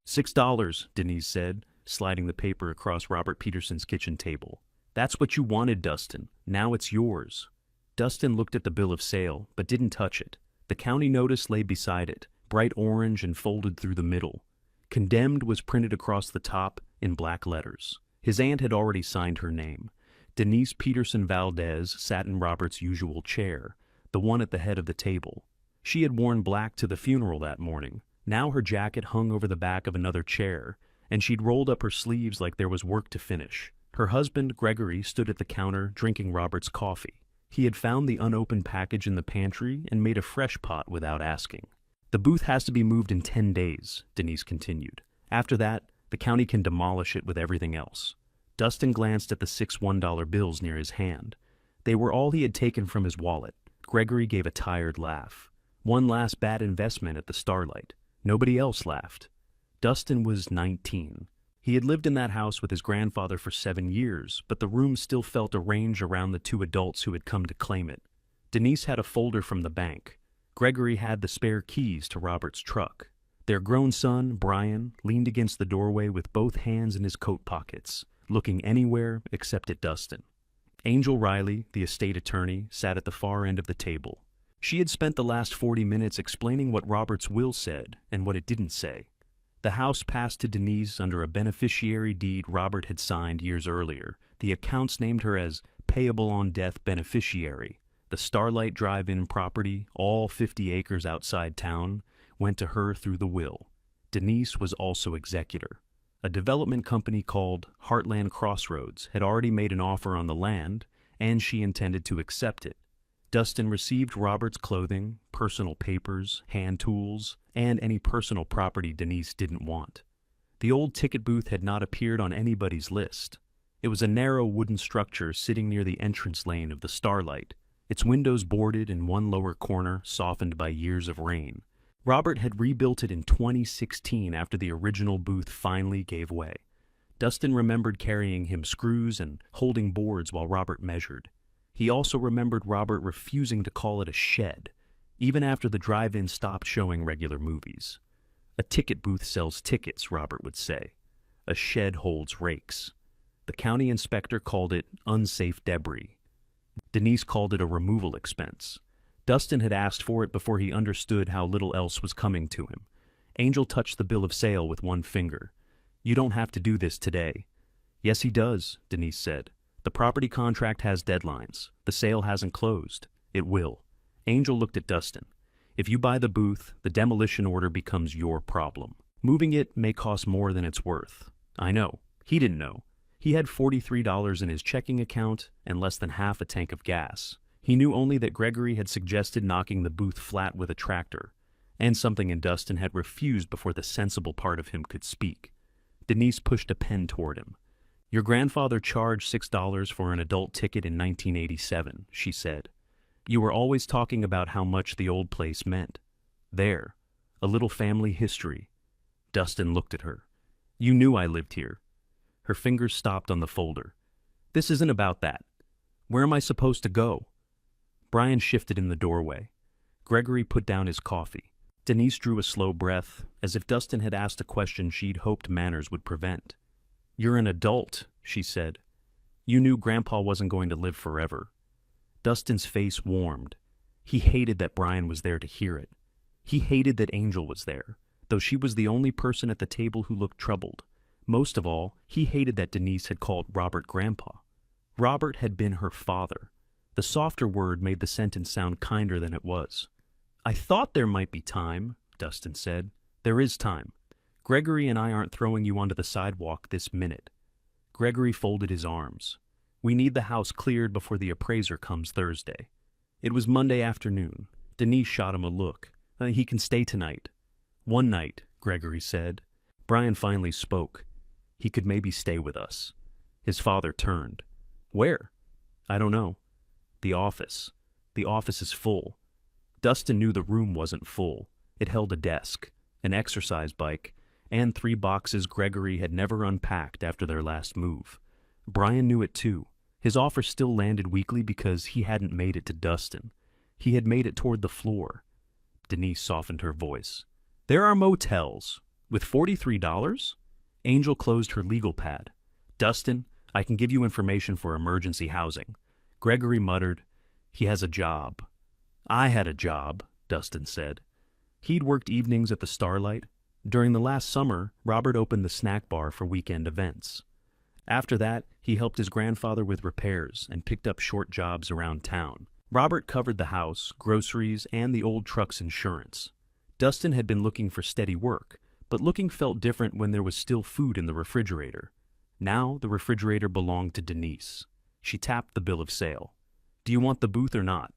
$6, Denise said, sliding the paper across Robert Peterson's kitchen table. That's what you wanted, Dustin. Now it's yours. Dustin looked at the bill of sale, but didn't touch it. The county notice lay beside it, bright orange and folded through the middle. Condemned was printed across the top in black letters. His aunt had already signed her name. Denise Peterson Valdez sat in Robert's usual chair, the one at the head of the table. She had worn black to the funeral that morning. Now her jacket hung over the back of another chair, and she'd rolled up her sleeves like there was work to finish. Her husband, Gregory, stood at the counter drinking Robert's coffee. He had found the unopened package in the pantry and made a fresh pot without asking. The booth has to be moved in 10 days, Denise continued. After that, the county can demolish it with everything else. Dustin glanced at the 6 $1 bills near his hand. They were all he had taken from his wallet. Gregory gave a tired laugh. One last bad investment at the Starlight. Nobody else laughed. Dustin was 19. He had lived in that house with his grandfather for 7 years, but the room still felt arranged around the 2 adults who had come to claim it. Denise had a folder from the bank. Gregory had the spare keys to Robert's truck. Their grown son, Brian, leaned against the doorway with both hands in his coat pockets, looking anywhere except at Dustin. Angel Riley, the estate attorney, sat at the far end of the table. She had spent the last 40 minutes explaining what Robert's will said and what it didn't say. The house passed to Denise under a beneficiary deed Robert had signed years earlier. The accounts named her as payable on death beneficiary. The Starlight Drive-In property, all 50 acres outside town, went to her through the will. Denise was also executor. A development company called Heartland Crossroads had already made an offer on the land, and she intended to accept it. Dustin received Robert's clothing, personal papers, hand tools, and any personal property Denise didn't want. The old ticket booth had not appeared on anybody's list. It was a narrow wooden structure sitting near the entrance lane of the Starlight, its windows boarded in one lower corner, softened by years of rain. Robert had rebuilt it in 2016 after the original booth finally gave way. Dustin remembered carrying him screws and holding boards while Robert measured. He also remembered Robert refusing to call it a shed, even after the drive-in stopped showing regular movies. A ticket booth sells tickets, Robert would say. A shed holds rakes. The county inspector called it unsafe debris. Denise called it a removal expense. Dustin had asked for it before he understood how little else was coming to him. Angel touched the bill of sale with one finger. You don't have to do this today. Yes, he does, Denise said. The property contract has deadlines. The sale hasn't closed. It will. Angel looked at Dustin. If you buy the booth, the demolition order becomes your problem. Moving it may cost more than it's worth. I know. He didn't know. He had $43 in his checking account and less than half a tank of gas. He knew only that Gregory had suggested knocking the booth flat with a tractor, and something in Dustin had refused before the sensible part of him could speak. Denise pushed a pen toward him. Your grandfather charged $6 for an adult ticket in 1987, she said. You were always talking about how much the old place meant. There, a little family history. Dustin looked at her. You knew I lived here. Her fingers stopped on the folder. This isn't about that. Where am I supposed to go? Brian shifted in the doorway. Gregory put down his coffee. Denise drew a slow breath, as if Dustin had asked a question she'd hoped manners would prevent. You're an adult, she said. You knew Grandpa wasn't going to live forever. Dustin's face warmed. He hated that Brian was there to hear it. He hated that Angel was there, though she was the only person at the table who looked troubled. Most of all, he hated that Denise had called Robert Grandpa. Robert had been her father. The softer word made the sentence sound kinder than it was. I thought there might be time, Dustin said. There is time. Gregory and I aren't throwing you onto the sidewalk this minute. Gregory folded his arms. We need the house cleared before the appraiser comes Thursday. It was Monday afternoon. Denise shot him a look. He can stay tonight. One night, Gregory said. Brian finally spoke. He could maybe stay with us. His father turned. Where? I don't know. The office. The office is full. Dustin knew the room wasn't full. It held a desk, an exercise bike, and 3 boxes Gregory had never unpacked after their last move. Brian knew it too. His offer still landed weakly because he hadn't made it to Dustin. He had made it toward the floor. Denise softened her voice. There are motels. With $43? Angel closed her legal pad. Dustin, I can give you information for emergency housing. Gregory muttered, he has a job. I had a job, Dustin said. He'd worked evenings at the Starlight. During the last summer, Robert opened the snack bar for weekend events. After that, he helped his grandfather with repairs and picked up short jobs around town. Robert covered the house, groceries, and the old truck's insurance. Dustin had been looking for steady work, but looking felt different when there was still food in the refrigerator. Now the refrigerator belonged to Denise. She tapped the bill of sale. Do you want the booth or not?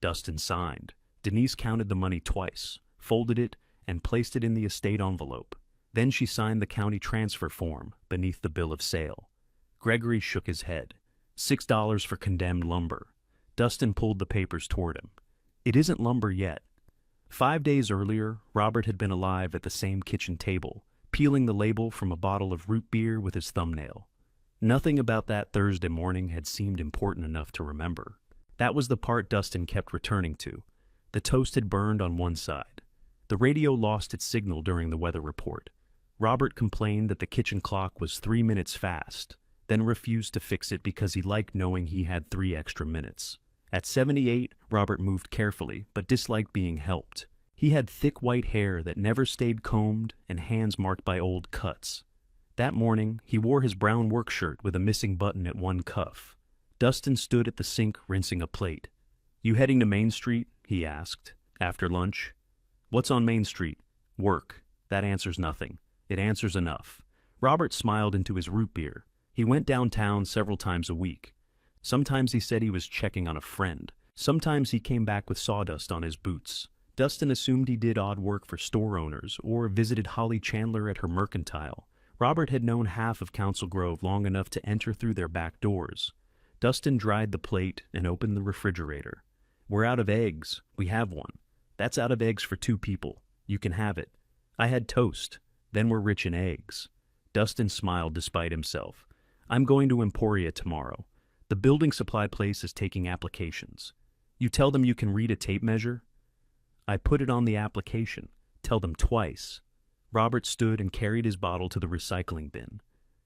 Dustin signed. Denise counted the money twice, folded it, and placed it in the estate envelope. Then she signed the county transfer form beneath the bill of sale. Gregory shook his head. $6 for condemned lumber. Dustin pulled the papers toward him. It isn't lumber yet. 5 days earlier, Robert had been alive at the same kitchen table, peeling the label from a bottle of root beer with his thumbnail. Nothing about that Thursday morning had seemed important enough to remember. That was the part Dustin kept returning to. The toast had burned on one side. The radio lost its signal during the weather report. Robert complained that the kitchen clock was 3 minutes fast, then refused to fix it because he liked knowing he had 3 extra minutes. At 78, Robert moved carefully, but disliked being helped. He had thick white hair that never stayed combed and hands marked by old cuts. That morning, he wore his brown work shirt with a missing button at one cuff. Dustin stood at the sink rinsing a plate. You heading to Main Street? He asked. After lunch? What's on Main Street? Work. That answers nothing. It answers enough. Robert smiled into his root beer. He went downtown several times a week. Sometimes he said he was checking on a friend. Sometimes he came back with sawdust on his boots. Dustin assumed he did odd work for store owners or visited Holly Chandler at her mercantile. Robert had known half of Council Grove long enough to enter through their back doors. Dustin dried the plate and opened the refrigerator. We're out of eggs. We have one. That's out of eggs for 2 people. You can have it. I had toast. Then we're rich in eggs. Dustin smiled despite himself. I'm going to Emporia tomorrow. The building supply place is taking applications. You tell them you can read a tape measure? I put it on the application. Tell them twice. Robert stood and carried his bottle to the recycling bin.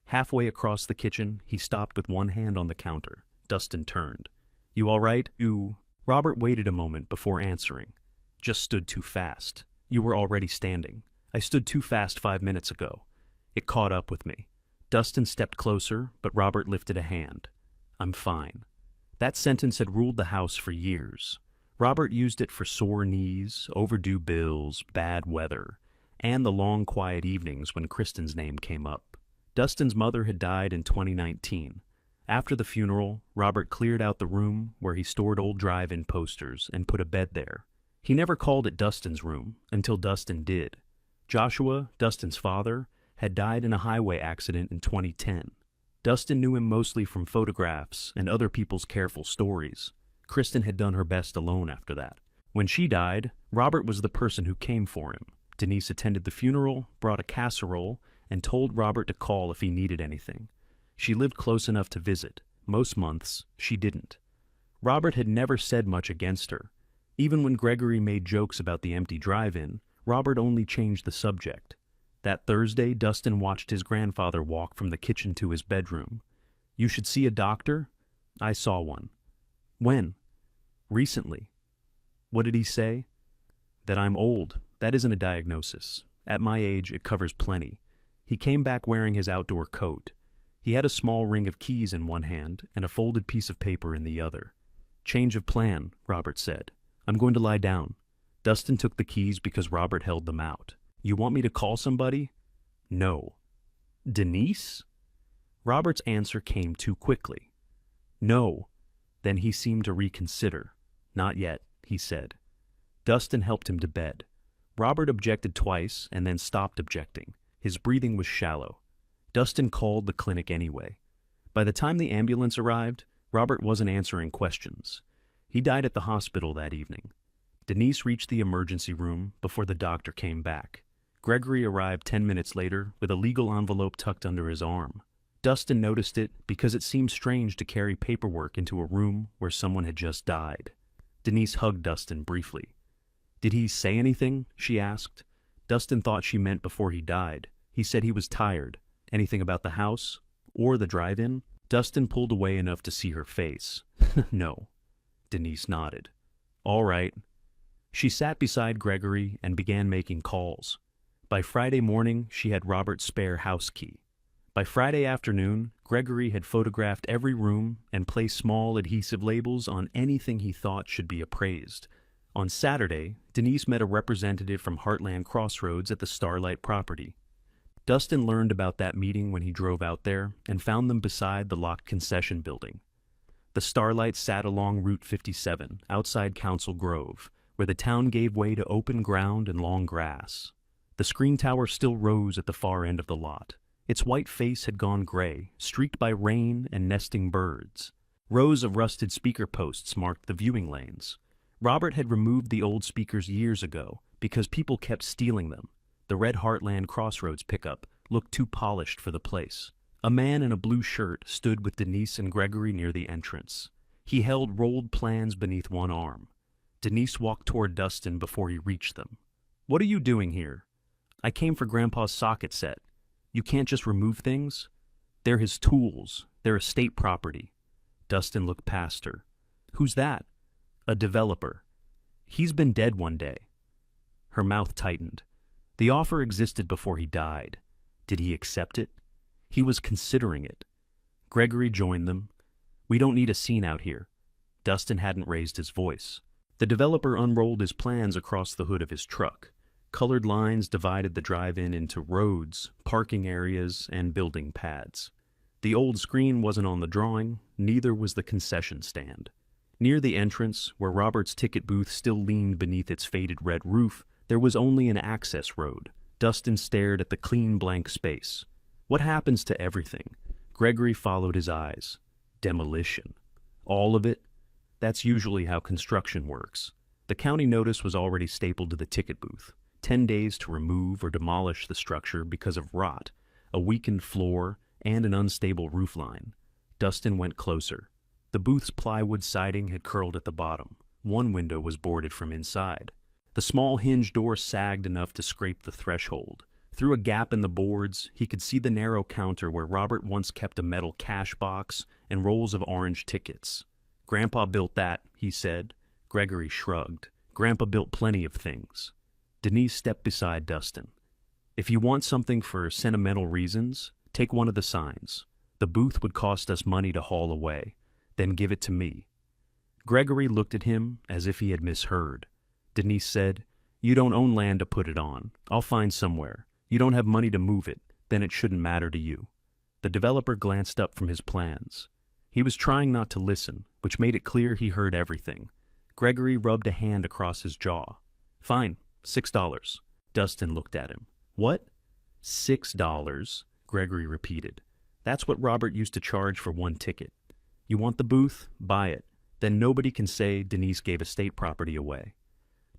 Halfway across the kitchen, he stopped with one hand on the counter. Dustin turned. You all right? You... Robert waited a moment before answering. Just stood too fast. You were already standing. I stood too fast 5 minutes ago. It caught up with me. Dustin stepped closer, but Robert lifted a hand. I'm fine. That sentence had ruled the house for years. Robert used it for sore knees, overdue bills, bad weather, and the long, quiet evenings when Kristen's name came up. Dustin's mother had died in 2019. After the funeral, Robert cleared out the room where he stored old drive-in posters and put a bed there. He never called it Dustin's room until Dustin did. Joshua, Dustin's father, had died in a highway accident in 2010. Dustin knew him mostly from photographs and other people's careful stories. Kristen had done her best alone after that. When she died, Robert was the person who came for him. Denise attended the funeral, brought a casserole, and told Robert to call if he needed anything. She lived close enough to visit. Most months, she didn't. Robert had never said much against her. Even when Gregory made jokes about the empty drive-in, Robert only changed the subject. That Thursday, Dustin watched his grandfather walk from the kitchen to his bedroom. You should see a doctor? I saw one. When? Recently. What did he say? That I'm old. That isn't a diagnosis. At my age, it covers plenty. He came back wearing his outdoor coat. He had a small ring of keys in one hand and a folded piece of paper in the other. Change of plan, Robert said. I'm going to lie down. Dustin took the keys because Robert held them out. You want me to call somebody? No. Denise? Robert's answer came too quickly. No. Then he seemed to reconsider. Not yet, he said. Dustin helped him to bed. Robert objected twice and then stopped objecting. His breathing was shallow. Dustin called the clinic anyway. By the time the ambulance arrived, Robert wasn't answering questions. He died at the hospital that evening. Denise reached the emergency room before the doctor came back. Gregory arrived 10 minutes later with a legal envelope tucked under his arm. Dustin noticed it because it seemed strange to carry paperwork into a room where someone had just died. Denise hugged Dustin briefly. Did he say anything? She asked. Dustin thought she meant before he died. He said he was tired. Anything about the house? Or the drive-in? Dustin pulled away enough to see her face. No. Denise nodded. All right. She sat beside Gregory and began making calls. By Friday morning, she had Robert's spare house key. By Friday afternoon, Gregory had photographed every room and placed small adhesive labels on anything he thought should be appraised. On Saturday, Denise met a representative from Heartland Crossroads at the Starlight property. Dustin learned about that meeting when he drove out there and found them beside the locked concession building. The Starlight sat along Route 57, outside Council Grove, where the town gave way to open ground and long grass. The screen tower still rose at the far end of the lot. Its white face had gone gray, streaked by rain and nesting birds. Rows of rusted speaker posts marked the viewing lanes. Robert had removed the old speakers years ago because people kept stealing them. The red Heartland Crossroads pickup looked too polished for the place. A man in a blue shirt stood with Denise and Gregory near the entrance. He held rolled plans beneath one arm. Denise walked toward Dustin before he reached them. "What are you doing here?" "I came for Grandpa's socket set." "You can't just remove things?" "They're his tools. They're estate property." Dustin looked past her. "Who's that?" "A developer. He's been dead one day." Her mouth tightened. The offer existed before he died. Did he accept it? He was considering it. Gregory joined them. "We don't need a scene out here." Dustin hadn't raised his voice. The developer unrolled his plans across the hood of his truck. Colored lines divided the drive-in into roads, parking areas, and building pads. The old screen wasn't on the drawing, neither was the concession stand. Near the entrance, where Robert's ticket booth still leaned beneath its faded red roof, there was only an access road. Dustin stared at the clean blank space. What happens to everything? Gregory followed his eyes. Demolition. All of it? That's usually how construction works. The county notice was already stapled to the ticket booth. 10 days to remove or demolish the structure because of rot, a weakened floor, and an unstable roofline. Dustin went closer. The booth's plywood siding had curled at the bottom. One window was boarded from inside. The small hinge door sagged enough to scrape the threshold. Through a gap in the boards, he could see the narrow counter where Robert once kept a metal cash box and rolls of orange tickets. "Grandpa built that," he said. Gregory shrugged. "Grandpa built plenty of things." Denise stepped beside Dustin. "If you want something for sentimental reasons, take one of the signs. The booth would cost us money to haul away. Then give it to me." Gregory looked at him as if he had misheard. Denise said, "You don't own land to put it on. I'll find somewhere. You don't have money to move it, then it shouldn't matter to you." The developer glanced up from his plans. He was trying not to listen, which made it clear he heard everything. Gregory rubbed a hand across his jaw. "Fine, $6. Dustin looked at him. "What?" $6, Gregory repeated. "That's what Robert used to charge for one ticket. You want the booth? Buy it. Then nobody can say Denise gave estate property away."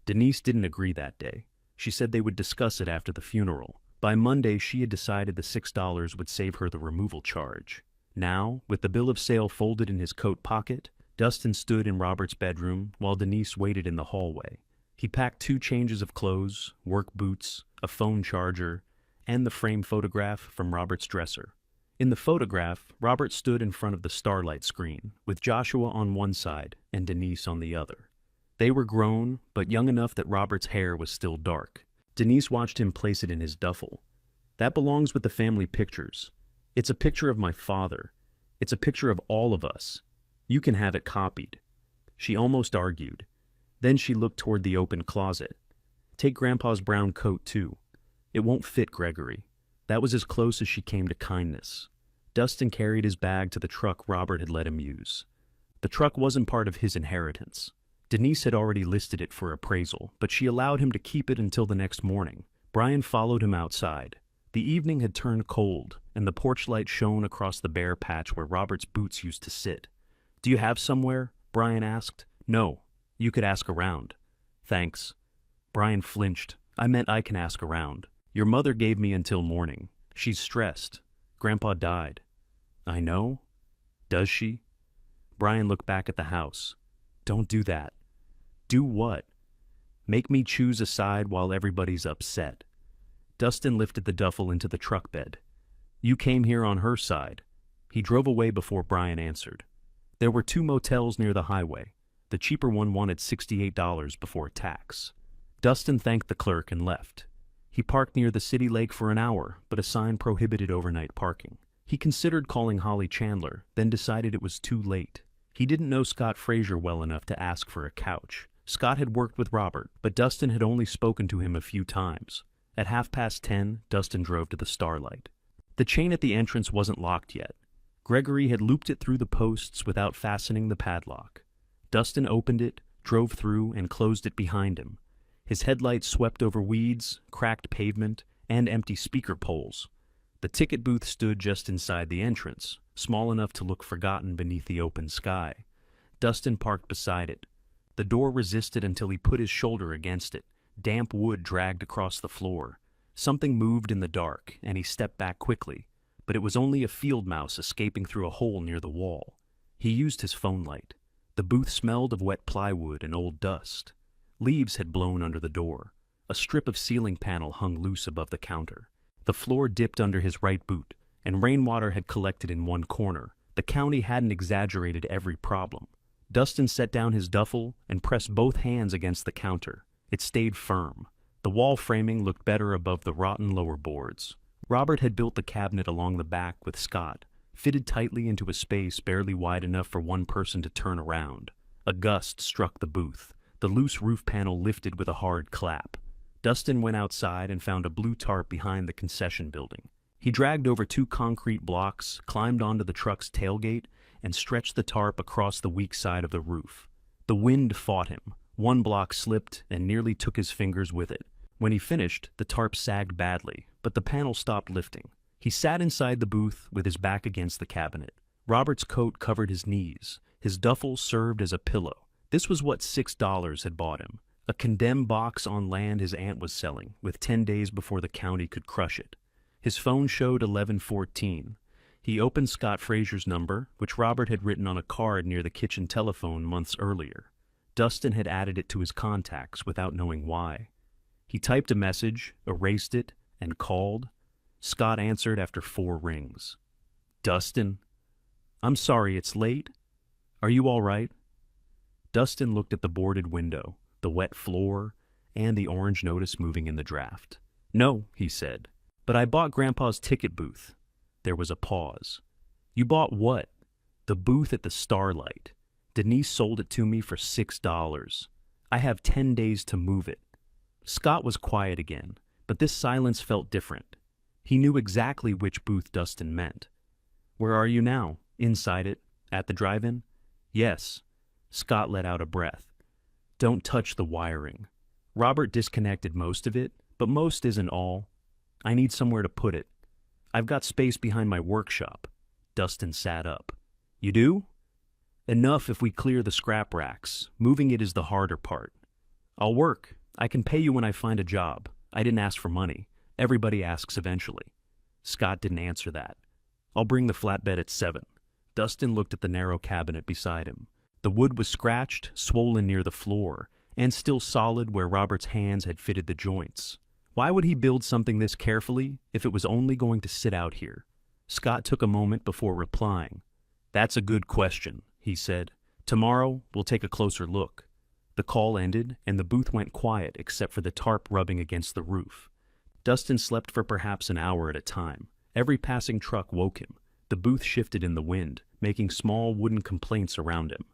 Denise didn't agree that day. She said they would discuss it after the funeral. By Monday, she had decided the $6 would save her the removal charge. Now, with the bill of sale folded in his coat pocket, Dustin stood in Robert's bedroom while Denise waited in the hallway. He packed 2 changes of clothes, work boots, a phone charger, and the framed photograph from Robert's dresser. In the photograph, Robert stood in front of the Starlight screen, with Joshua on one side and Denise on the other. They were grown, but young enough that Robert's hair was still dark. Denise watched him place it in his duffel. "That belongs with the family pictures. It's a picture of my father. It's a picture of all of us. You can have it copied." She almost argued. Then she looked toward the open closet. "Take Grandpa's brown coat, too. It won't fit Gregory." That was as close as she came to kindness. Dustin carried his bag to the truck Robert had let him use. The truck wasn't part of his inheritance. Denise had already listed it for appraisal, but she allowed him to keep it until the next morning. Brian followed him outside. The evening had turned cold, and the porch light shone across the bare patch where Robert's boots used to sit. "Do you have somewhere?" Brian asked. "No. You could ask around." "Thanks." Brian flinched. "I meant I can ask around. Your mother gave me until morning. She's stressed. Grandpa died." "I know. Does she?" Brian looked back at the house. "Don't do that." "Do what?" "Make me choose a side while everybody's upset." Dustin lifted the duffel into the truck bed. You came here on her side. He drove away before Brian answered. There were 2 motels near the highway. The cheaper one wanted $68 before tax. Dustin thanked the clerk and left. He parked near the city lake for an hour, but a sign prohibited overnight parking. He considered calling Holly Chandler, then decided it was too late. He didn't know Scott Frazier well enough to ask for a couch. Scott had worked with Robert, but Dustin had only spoken to him a few times. At 10:30, Dustin drove to the Starlight. The chain at the entrance wasn't locked yet. Gregory had looped it through the posts without fastening the padlock. Dustin opened it, drove through, and closed it behind him. His headlights swept over weeds, cracked pavement, and empty speaker poles. The ticket booth stood just inside the entrance, small enough to look forgotten beneath the open sky. Dustin parked beside it. The door resisted until he put his shoulder against it. Damp wood dragged across the floor. Something moved in the dark, and he stepped back quickly, but it was only a field mouse escaping through a hole near the wall. He used his phone light. The booth smelled of wet plywood and old dust. Leaves had blown under the door. A strip of ceiling panel hung loose above the counter. The floor dipped under his right boot, and rainwater had collected in one corner. The county hadn't exaggerated every problem. Dustin set down his duffel and pressed both hands against the counter. It stayed firm. The wall framing looked better above the rotten lower boards. Robert had built the cabinet along the back with Scott, fitted tightly into a space barely wide enough for one person to turn around. A gust struck the booth. The loose roof panel lifted with a hard clap. Dustin went outside and found a blue tarp behind the concession building. He dragged over 2 concrete blocks, climbed onto the truck's tailgate, and stretched the tarp across the weak side of the roof. The wind fought him. One block slipped and nearly took his fingers with it. When he finished, the tarp sagged badly, but the panel stopped lifting. He sat inside the booth with his back against the cabinet. Robert's coat covered his knees. His duffel served as a pillow. This was what $6 had bought him. A condemned box on land his aunt was selling, with 10 days before the county could crush it. His phone showed 11:14. He opened Scott Frazier's number, which Robert had written on a card near the kitchen telephone months earlier. Dustin had added it to his contacts without knowing why. He typed a message, erased it, and called. Scott answered after 4 rings. Dustin? I'm sorry it's late. Are you all right? Dustin looked at the boarded window, the wet floor, and the orange notice moving in the draft. No, he said, but I bought Grandpa's ticket booth. There was a pause. You bought what? The booth at the Starlight. Denise sold it to me for $6. I have 10 days to move it. Scott was quiet again, but this silence felt different. He knew exactly which booth Dustin meant. Where are you now? Inside it? At the drive-in? Yes. Scott let out a breath. Don't touch the wiring. Robert disconnected most of it, but most isn't all. I need somewhere to put it. I've got space behind my workshop. Dustin sat up. You do? Enough if we clear the scrap racks. Moving it is the harder part. I'll work. I can pay you when I find a job. I didn't ask for money. Everybody asks eventually. Scott didn't answer that. I'll bring the flatbed at 7. Dustin looked at the narrow cabinet beside him. The wood was scratched, swollen near the floor, and still solid where Robert's hands had fitted the joints. Why would he build something this carefully if it was only going to sit out here? Scott took a moment before replying. That's a good question, he said. Tomorrow, we'll take a closer look. The call ended, and the booth went quiet except for the tarp rubbing against the roof. Dustin slept for perhaps an hour at a time. Every passing truck woke him. The booth shifted in the wind, making small wooden complaints around him.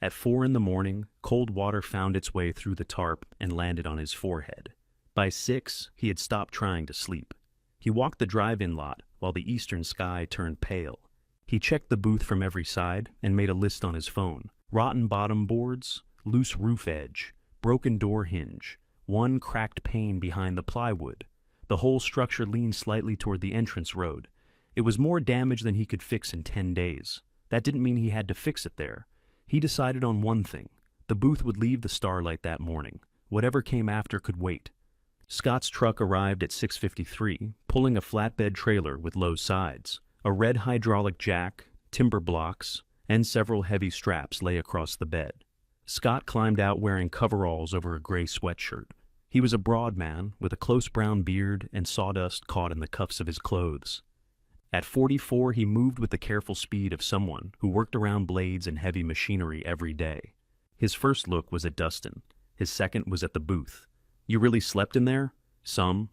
At 4 a.m, cold water found its way through the tarp and landed on his forehead. By 6, he had stopped trying to sleep. He walked the drive-in lot while the eastern sky turned pale. He checked the booth from every side and made a list on his phone. Rotten bottom boards, loose roof edge, broken door hinge, one cracked pane behind the plywood. The whole structure leaned slightly toward the entrance road. It was more damage than he could fix in 10 days. That didn't mean he had to fix it there. He decided on one thing. The booth would leave the Starlight that morning. Whatever came after could wait. Scott's truck arrived at 6:53, pulling a flatbed trailer with low sides. A red hydraulic jack, timber blocks, and several heavy straps lay across the bed. Scott climbed out wearing coveralls over a gray sweatshirt. He was a broad man with a close brown beard and sawdust caught in the cuffs of his clothes. At 44, he moved with the careful speed of someone who worked around blades and heavy machinery every day. His first look was at Dustin. His second was at the booth. "You really slept in there?" "Some."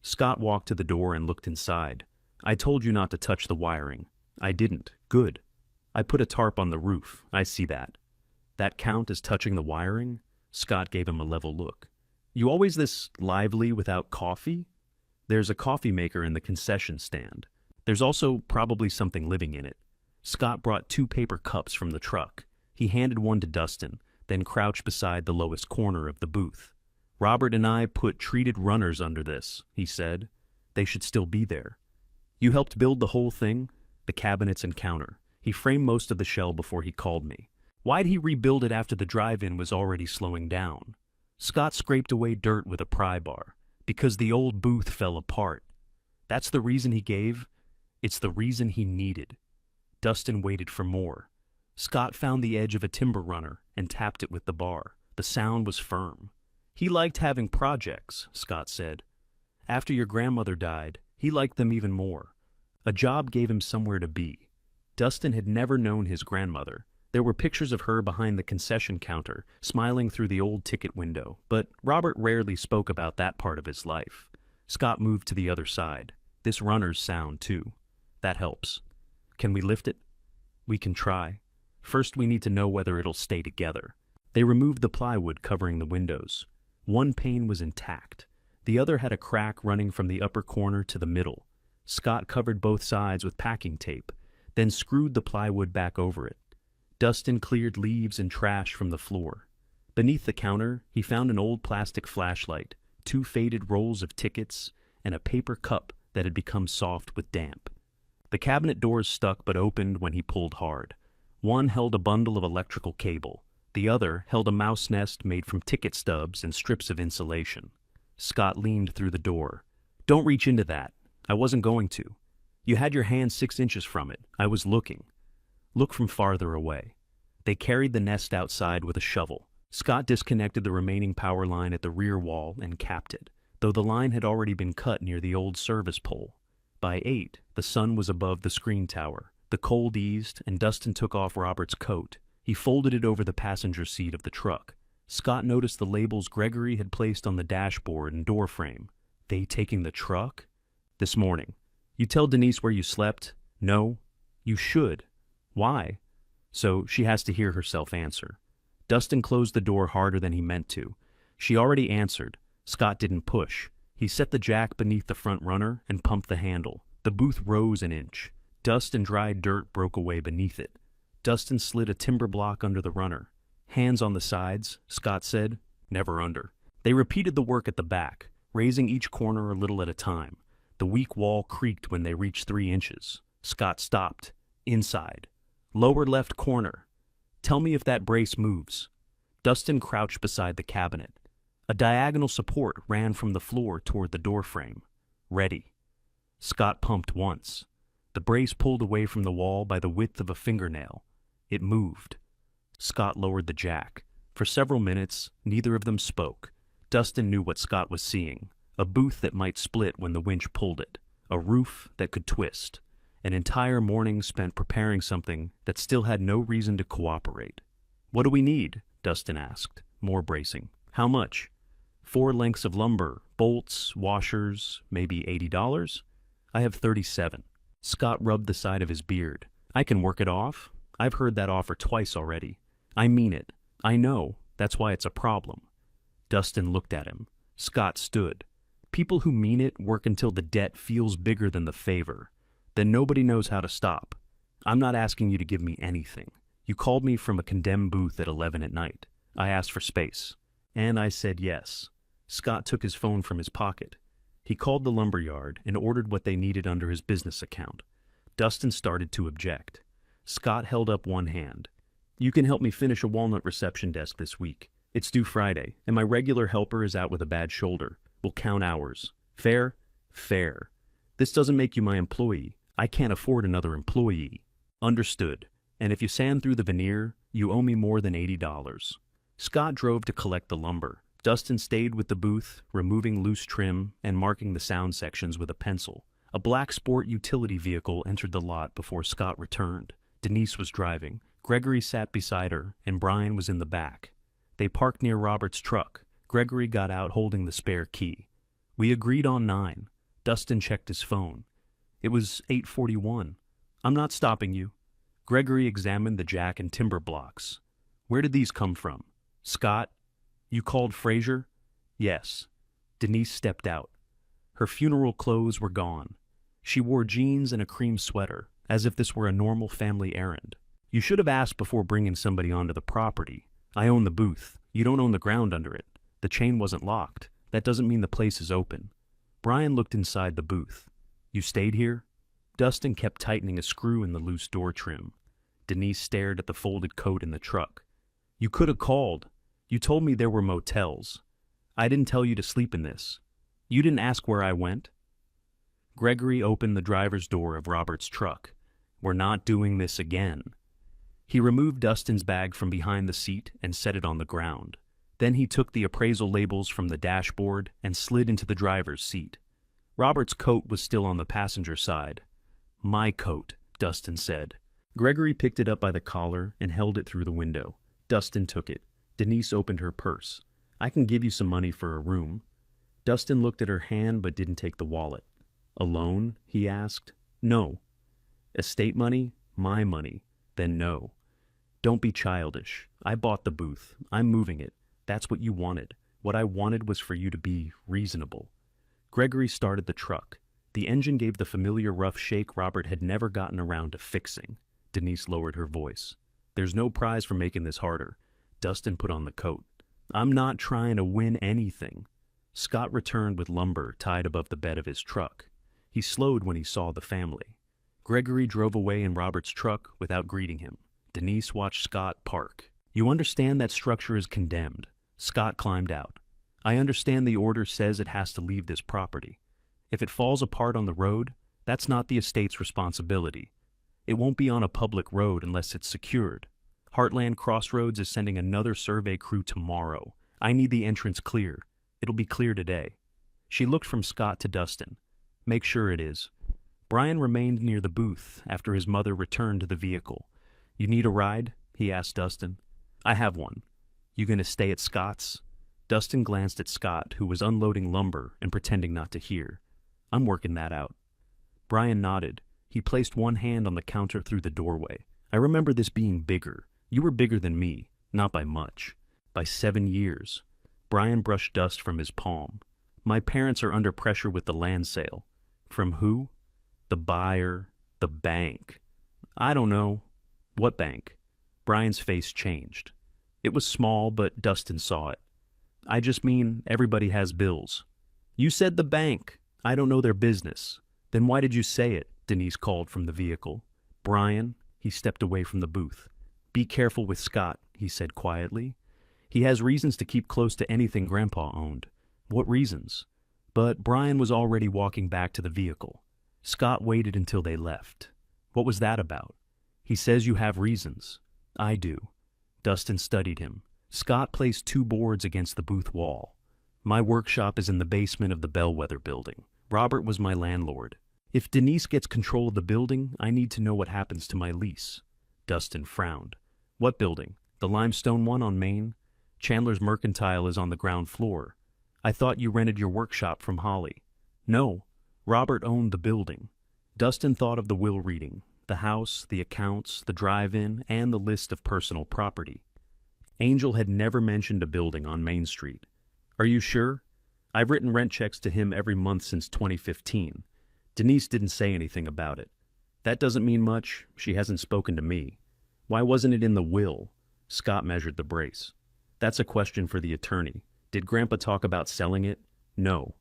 Scott walked to the door and looked inside. "I told you not to touch the wiring." "I didn't." "Good. I put a tarp on the roof. I see that." "That count as touching the wiring?" Scott gave him a level look. "You always this lively without coffee?" "There's a coffee maker in the concession stand. There's also probably something living in it." Scott brought 2 paper cups from the truck. He handed one to Dustin, then crouched beside the lowest corner of the booth. "Robert and I put treated runners under this," he said. "They should still be there." "You helped build the whole thing?" "The cabinets and counter. He framed most of the shell before he called me." "Why'd he rebuild it after the drive-in was already slowing down?" Scott scraped away dirt with a pry bar. "Because the old booth fell apart." "That's the reason he gave?" "It's the reason he needed." Dustin waited for more. Scott found the edge of a timber runner and tapped it with the bar. The sound was firm. "He liked having projects," Scott said. "After your grandmother died, he liked them even more. A job gave him somewhere to be." Dustin had never known his grandmother. There were pictures of her behind the concession counter, smiling through the old ticket window, but Robert rarely spoke about that part of his life. Scott moved to the other side. "This runner's sound, too. That helps. Can we lift it?" "We can try. First, we need to know whether it'll stay together." They removed the plywood covering the windows. One pane was intact. The other had a crack running from the upper corner to the middle. Scott covered both sides with packing tape, then screwed the plywood back over it. Dustin cleared leaves and trash from the floor. Beneath the counter, he found an old plastic flashlight, 2 faded rolls of tickets, and a paper cup that had become soft with damp. The cabinet doors stuck but opened when he pulled hard. One held a bundle of electrical cable. The other held a mouse nest made from ticket stubs and strips of insulation. Scott leaned through the door. "Don't reach into that. I wasn't going to. You had your hand 6 inches from it. I was looking." "Look from farther away." They carried the nest outside with a shovel. Scott disconnected the remaining power line at the rear wall and capped it, though the line had already been cut near the old service pole. By 8, the sun was above the screen tower. The cold eased, and Dustin took off Robert's coat. He folded it over the passenger seat of the truck. Scott noticed the labels Gregory had placed on the dashboard and door frame. "They taking the truck?" "This morning." "You tell Denise where you slept?" "No." "You should." "Why?" So she has to hear herself answer. Dustin closed the door harder than he meant to. She already answered. Scott didn't push. He set the jack beneath the front runner and pumped the handle. The booth rose an inch. Dust and dry dirt broke away beneath it. Dustin slid a timber block under the runner. "Hands on the sides," Scott said. "Never under." They repeated the work at the back, raising each corner a little at a time. The weak wall creaked when they reached 3 inches. Scott stopped. "Inside. Lower left corner. Tell me if that brace moves." Dustin crouched beside the cabinet. A diagonal support ran from the floor toward the doorframe. "Ready." Scott pumped once. The brace pulled away from the wall by the width of a fingernail. It moved. Scott lowered the jack. For several minutes, neither of them spoke. Dustin knew what Scott was seeing. A booth that might split when the winch pulled it. A roof that could twist. An entire morning spent preparing something that still had no reason to cooperate. "What do we need?" Dustin asked, more bracing. "How much?" 4 lengths of lumber, bolts, washers, maybe $80? "I have 37. Scott rubbed the side of his beard. "I can work it off. I've heard that offer twice already. I mean it. I know. That's why it's a problem." Dustin looked at him. Scott stood. "People who mean it work until the debt feels bigger than the favor. Then nobody knows how to stop. I'm not asking you to give me anything. You called me from a condemned booth at 11 at night. I asked for space. And I said yes." Scott took his phone from his pocket. He called the lumberyard and ordered what they needed under his business account. Dustin started to object. Scott held up one hand. "You can help me finish a walnut reception desk this week. It's due Friday, and my regular helper is out with a bad shoulder. We'll count hours. Fair?" "Fair. This doesn't make you my employee. I can't afford another employee." "Understood. And if you sand through the veneer, you owe me more than $80. Scott drove to collect the lumber. Dustin stayed with the booth, removing loose trim and marking the sound sections with a pencil. A black sport utility vehicle entered the lot before Scott returned. Denise was driving. Gregory sat beside her, and Brian was in the back. They parked near Robert's truck. Gregory got out holding the spare key. We agreed on 9. Dustin checked his phone. It was 8:41. I'm not stopping you. Gregory examined the jack and timber blocks. Where did these come from? Scott? You called Fraser? Yes. Denise stepped out. Her funeral clothes were gone. She wore jeans and a cream sweater, as if this were a normal family errand. You should have asked before bringing somebody onto the property. I own the booth. You don't own the ground under it. The chain wasn't locked. That doesn't mean the place is open. Brian looked inside the booth. You stayed here? Dustin kept tightening a screw in the loose door trim. Denise stared at the folded coat in the truck. You could have called. You told me there were motels. I didn't tell you to sleep in this. You didn't ask where I went. Gregory opened the driver's door of Robert's truck. We're not doing this again. He removed Dustin's bag from behind the seat and set it on the ground. Then he took the appraisal labels from the dashboard and slid into the driver's seat. Robert's coat was still on the passenger side. My coat, Dustin said. Gregory picked it up by the collar and held it through the window. Dustin took it. Denise opened her purse. I can give you some money for a room. Dustin looked at her hand but didn't take the wallet. A loan? He asked. No. Estate money? My money. Then no. Don't be childish. I bought the booth. I'm moving it. That's what you wanted. What I wanted was for you to be reasonable. Gregory started the truck. The engine gave the familiar rough shake Robert had never gotten around to fixing. Denise lowered her voice. There's no prize for making this harder. Dustin put on the coat. I'm not trying to win anything. Scott returned with lumber tied above the bed of his truck. He slowed when he saw the family. Gregory drove away in Robert's truck without greeting him. Denise watched Scott park. You understand that structure is condemned. Scott climbed out. I understand the order says it has to leave this property. If it falls apart on the road, that's not the estate's responsibility. It won't be on a public road unless it's secured. Heartland Crossroads is sending another survey crew tomorrow. I need the entrance clear. It'll be clear today. She looked from Scott to Dustin. Make sure it is. Brian remained near the booth after his mother returned to the vehicle. You need a ride? He asked Dustin. I have one. You gonna stay at Scott's? Dustin glanced at Scott, who was unloading lumber and pretending not to hear. I'm working that out. Brian nodded. He placed one hand on the counter through the doorway. I remember this being bigger. You were bigger than me, not by much. By 7 years. Brian brushed dust from his palm. My parents are under pressure with the land sale. From who? The buyer. The bank. I don't know. What bank? Brian's face changed. It was small, but Dustin saw it. I just mean everybody has bills. You said the bank. I don't know their business. Then why did you say it? Denise called from the vehicle. Brian, he stepped away from the booth. Be careful with Scott, he said quietly. He has reasons to keep close to anything Grandpa owned. What reasons? But Brian was already walking back to the vehicle. Scott waited until they left. What was that about? He says you have reasons. I do. Dustin studied him. Scott placed 2 boards against the booth wall. My workshop is in the basement of the Bellwether building. Robert was my landlord. If Denise gets control of the building, I need to know what happens to my lease. Dustin frowned. What building? The limestone one on Main? Chandler's Mercantile is on the ground floor. I thought you rented your workshop from Holly. No, Robert owned the building. Dustin thought of the will reading, the house, the accounts, the drive-in, and the list of personal property. Angel had never mentioned a building on Main Street. Are you sure? I've written rent checks to him every month since 2015. Denise didn't say anything about it. That doesn't mean much. She hasn't spoken to me. Why wasn't it in the will? Scott measured the brace. That's a question for the attorney. Did Grandpa talk about selling it? No.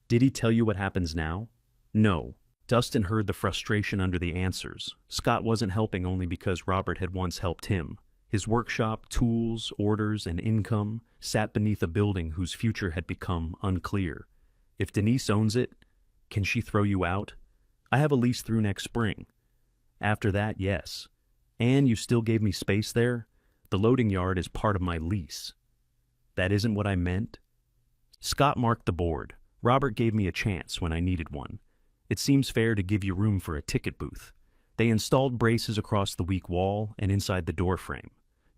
Did he tell you what happens now? No. Dustin heard the frustration under the answers. Scott wasn't helping only because Robert had once helped him. His workshop, tools, orders, and income sat beneath a building whose future had become unclear. If Denise owns it, can she throw you out? I have a lease through next spring. After that, yes. And you still gave me space there? The loading yard is part of my lease. That isn't what I meant. Scott marked the board. Robert gave me a chance when I needed one. It seems fair to give you room for a ticket booth. They installed braces across the weak wall and inside the door frame.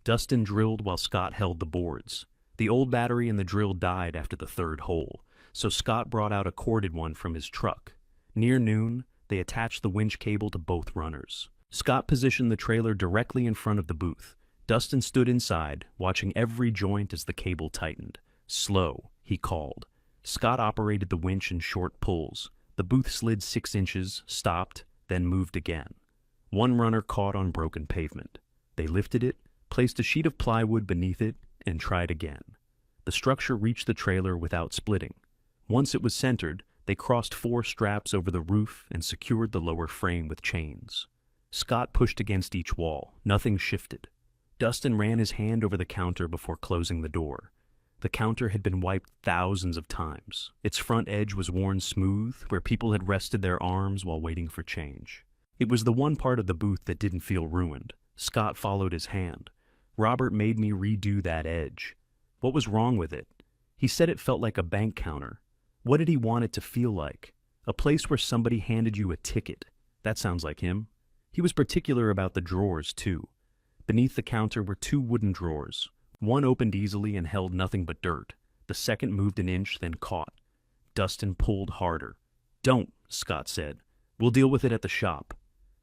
Dustin drilled while Scott held the boards. The old battery in the drill died after the third hole, so Scott brought out a corded one from his truck. Near noon, they attached the winch cable to both runners. Scott positioned the trailer directly in front of the booth. Dustin stood inside, watching every joint as the cable tightened. "Slow," he called. Scott operated the winch in short pulls. The booth slid 6 inches, stopped, then moved again. One runner caught on broken pavement. They lifted it, placed a sheet of plywood beneath it, and tried again. The structure reached the trailer without splitting. Once it was centered, they crossed 4 straps over the roof and secured the lower frame with chains. Scott pushed against each wall. Nothing shifted. Dustin ran his hand over the counter before closing the door. The counter had been wiped thousands of times. Its front edge was worn smooth, where people had rested their arms while waiting for change. It was the one part of the booth that didn't feel ruined. Scott followed his hand. "Robert made me redo that edge." What was wrong with it? He said it felt like a bank counter. What did he want it to feel like? A place where somebody handed you a ticket. That sounds like him. He was particular about the drawers, too. Beneath the counter were 2 wooden drawers. One opened easily and held nothing but dirt. The second moved an inch, then caught. Dustin pulled harder. "Don't," Scott said. "We'll deal with it at the shop."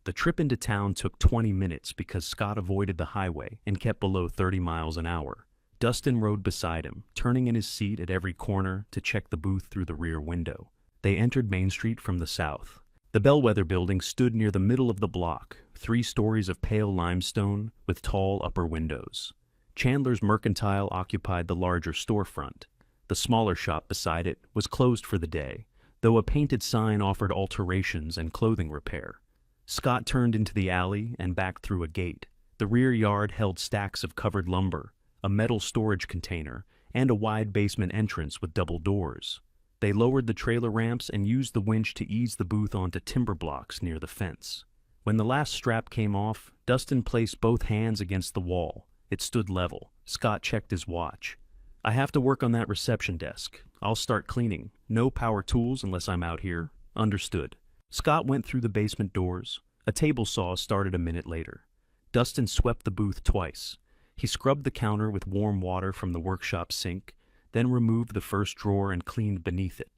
The trip into town took 20 minutes because Scott avoided the highway and kept below 30 miles an hour. Dustin rode beside him, turning in his seat at every corner to check the booth through the rear window. They entered Main Street from the south. The Bellwether building stood near the middle of the block, 3 stories of pale limestone with tall upper windows. Chandler's Mercantile occupied the larger storefront. The smaller shop beside it was closed for the day, though a painted sign offered alterations and clothing repair. Scott turned into the alley and back through a gate. The rear yard held stacks of covered lumber, a metal storage container, and a wide basement entrance with double doors. They lowered the trailer ramps and used the winch to ease the booth onto timber blocks near the fence. When the last strap came off, Dustin placed both hands against the wall. It stood level. Scott checked his watch. "I have to work on that reception desk. I'll start cleaning. No power tools unless I'm out here." "Understood." Scott went through the basement doors. A table saw started a minute later. Dustin swept the booth twice. He scrubbed the counter with warm water from the workshop sink, then removed the first drawer and cleaned beneath it.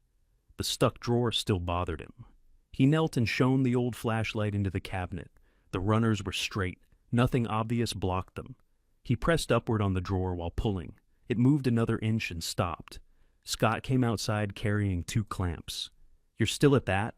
The stuck drawer still bothered him. He knelt and shone the old flashlight into the cabinet. The runners were straight. Nothing obvious blocked them. He pressed upward on the drawer while pulling. It moved another inch and stopped. Scott came outside carrying 2 clamps. "You're still at that?"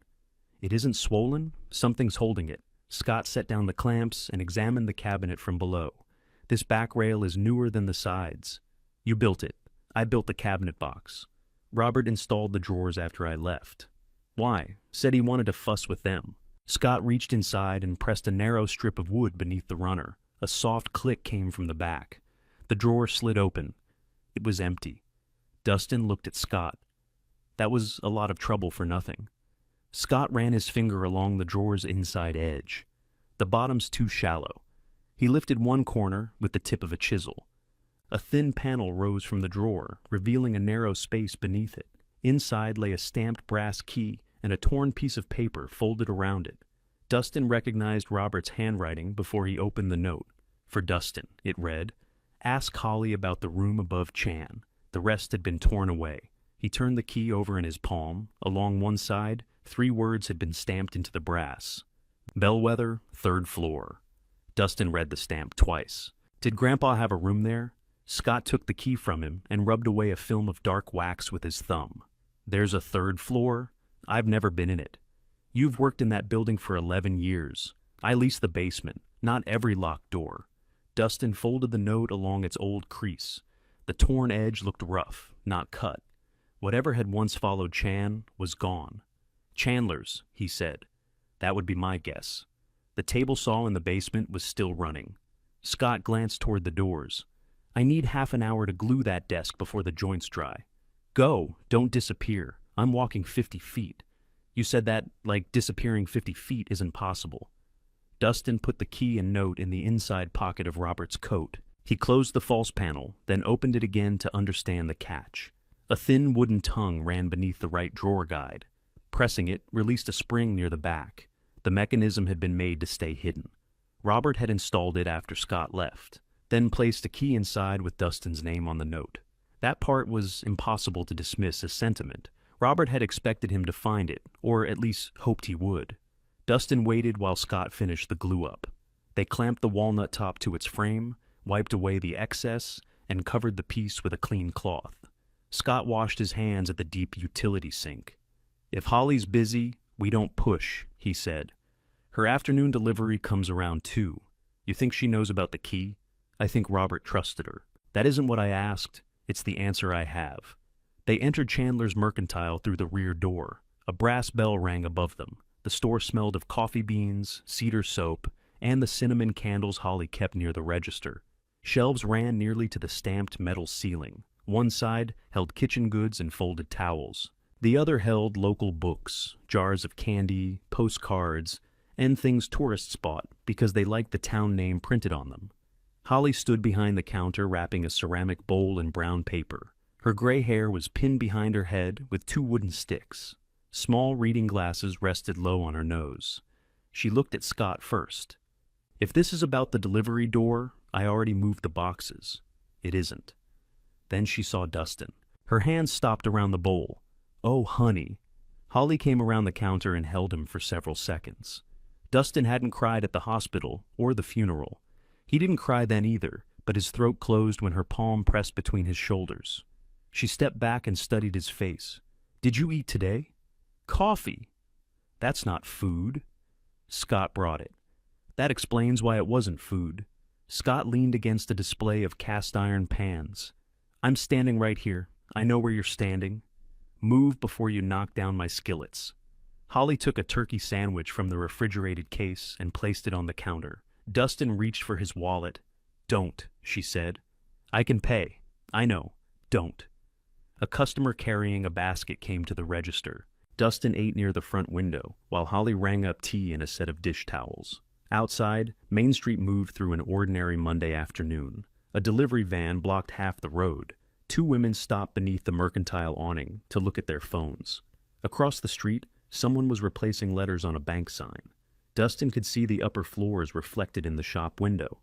"It isn't swollen. Something's holding it." Scott set down the clamps and examined the cabinet from below. "This back rail is newer than the sides." "You built it." "I built the cabinet box." "Robert installed the drawers after I left." "Why?" "Said he wanted to fuss with them." Scott reached inside and pressed a narrow strip of wood beneath the runner. A soft click came from the back. The drawer slid open. It was empty. Dustin looked at Scott. That was a lot of trouble for nothing. Scott ran his finger along the drawer's inside edge. "The bottom's too shallow." He lifted one corner with the tip of a chisel. A thin panel rose from the drawer, revealing a narrow space beneath it. Inside lay a stamped brass key and a torn piece of paper folded around it. Dustin recognized Robert's handwriting before he opened the note. For Dustin, it read, "Ask Holly about the room above Chan." The rest had been torn away. He turned the key over in his palm. Along one side, 3 words had been stamped into the brass. "Bellwether, 3rd floor." Dustin read the stamp twice. Did Grandpa have a room there? Scott took the key from him and rubbed away a film of dark wax with his thumb. "There's a 3rd floor? I've never been in it." "You've worked in that building for 11 years. I leased the basement, not every locked door." Dustin folded the note along its old crease. The torn edge looked rough, not cut. Whatever had once followed Chan was gone. "Chandler's," he said. "That would be my guess." The table saw in the basement was still running. Scott glanced toward the doors. "I need half an hour to glue that desk before the joints dry." "Go, don't disappear. I'm walking 50 feet. You said that, like, disappearing 50 feet isn't possible." Dustin put the key and note in the inside pocket of Robert's coat. He closed the false panel, then opened it again to understand the catch. A thin wooden tongue ran beneath the right drawer guide. Pressing it released a spring near the back. The mechanism had been made to stay hidden. Robert had installed it after Scott left, then placed a key inside with Dustin's name on the note. That part was impossible to dismiss as sentiment. Robert had expected him to find it, or at least hoped he would. Dustin waited while Scott finished the glue-up. They clamped the walnut top to its frame, wiped away the excess, and covered the piece with a clean cloth. Scott washed his hands at the deep utility sink. "If Holly's busy, we don't push," he said. "Her afternoon delivery comes around 2. You think she knows about the key?" I think Robert trusted her. "That isn't what I asked. It's the answer I have." They entered Chandler's Mercantile through the rear door. A brass bell rang above them. The store smelled of coffee beans, cedar soap, and the cinnamon candles Holly kept near the register. Shelves ran nearly to the stamped metal ceiling. One side held kitchen goods and folded towels. The other held local books, jars of candy, postcards, and things tourists bought because they liked the town name printed on them. Holly stood behind the counter wrapping a ceramic bowl in brown paper. Her gray hair was pinned behind her head with 2 wooden sticks. Small reading glasses rested low on her nose. She looked at Scott first. "If this is about the delivery door, I already moved the boxes." "It isn't." Then she saw Dustin. Her hands stopped around the bowl. "Oh, honey." Holly came around the counter and held him for several seconds. Dustin hadn't cried at the hospital or the funeral. He didn't cry then either, but his throat closed when her palm pressed between his shoulders. She stepped back and studied his face. "Did you eat today?" "Coffee." "That's not food." Scott brought it. That explains why it wasn't food. Scott leaned against a display of cast iron pans. "I'm standing right here. I know where you're standing. Move before you knock down my skillets." Holly took a turkey sandwich from the refrigerated case and placed it on the counter. Dustin reached for his wallet. "Don't," she said. "I can pay. I know. Don't." A customer carrying a basket came to the register. Dustin ate near the front window, while Holly rang up tea and a set of dish towels. Outside, Main Street moved through an ordinary Monday afternoon. A delivery van blocked half the road. 2 women stopped beneath the Mercantile awning to look at their phones. Across the street, someone was replacing letters on a bank sign. Dustin could see the upper floors reflected in the shop window.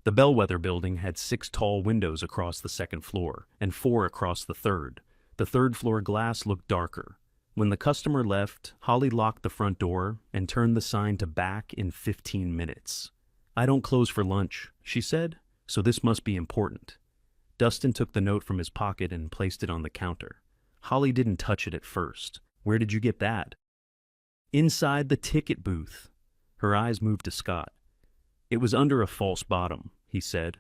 The Bellwether building had 6 tall windows across the second floor, and 4 across the third. The third-floor glass looked darker. When the customer left, Holly locked the front door and turned the sign to back in 15 minutes. "I don't close for lunch," she said, "so this must be important." Dustin took the note from his pocket and placed it on the counter. Holly didn't touch it at first. "Where did you get that?" "Inside the ticket booth." Her eyes moved to Scott. "It was under a false bottom," he said.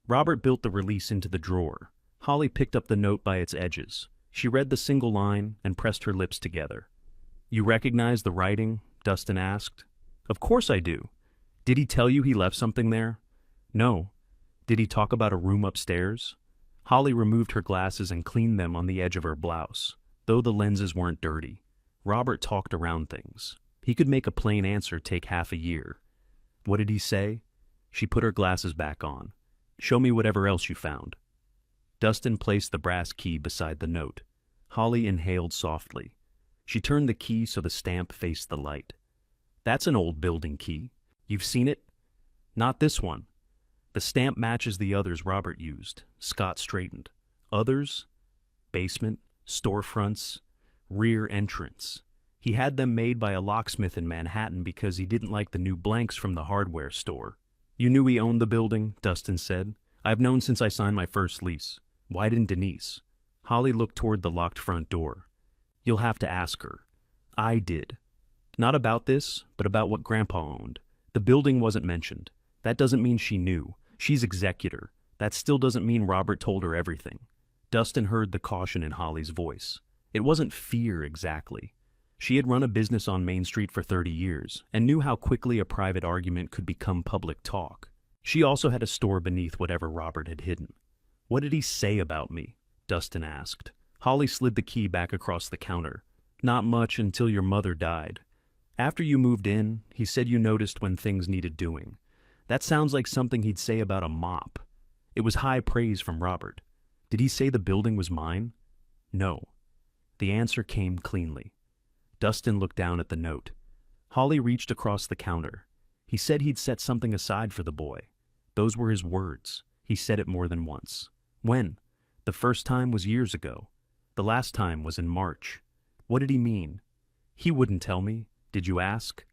Robert built the release into the drawer. Holly picked up the note by its edges. She read the single line and pressed her lips together. "You recognize the writing?" Dustin asked. "Of course I do." "Did he tell you he left something there?" "No." "Did he talk about a room upstairs?" Holly removed her glasses and cleaned them on the edge of her blouse, though the lenses weren't dirty. Robert talked around things. He could make a plain answer take half a year. "What did he say?" She put her glasses back on. "Show me whatever else you found." Dustin placed the brass key beside the note. Holly inhaled softly. She turned the key so the stamp faced the light. "That's an old building key. You've seen it?" "Not this one." "The stamp matches the others Robert used." Scott straightened. "Others?" "Basement, storefronts, rear entrance. He had them made by a locksmith in Manhattan because he didn't like the new blanks from the hardware store." "You knew he owned the building?" Dustin said. "I've known since I signed my first lease. Why didn't Denise?" Holly looked toward the locked front door. "You'll have to ask her." "I did. Not about this, but about what Grandpa owned. The building wasn't mentioned. That doesn't mean she knew. She's executor. That still doesn't mean Robert told her everything." Dustin heard the caution in Holly's voice. It wasn't fear exactly. She had run a business on Main Street for 30 years and knew how quickly a private argument could become public talk. She also had a store beneath whatever Robert had hidden. "What did he say about me?" Dustin asked. Holly slid the key back across the counter. "Not much until your mother died. After you moved in, he said you noticed when things needed doing. That sounds like something he'd say about a mop. It was high praise from Robert. Did he say the building was mine?" No. The answer came cleanly. Dustin looked down at the note. Holly reached across the counter. He said he'd set something aside for the boy. Those were his words. He said it more than once. When? The first time was years ago. The last time was in March. What did he mean? He wouldn't tell me. Did you ask?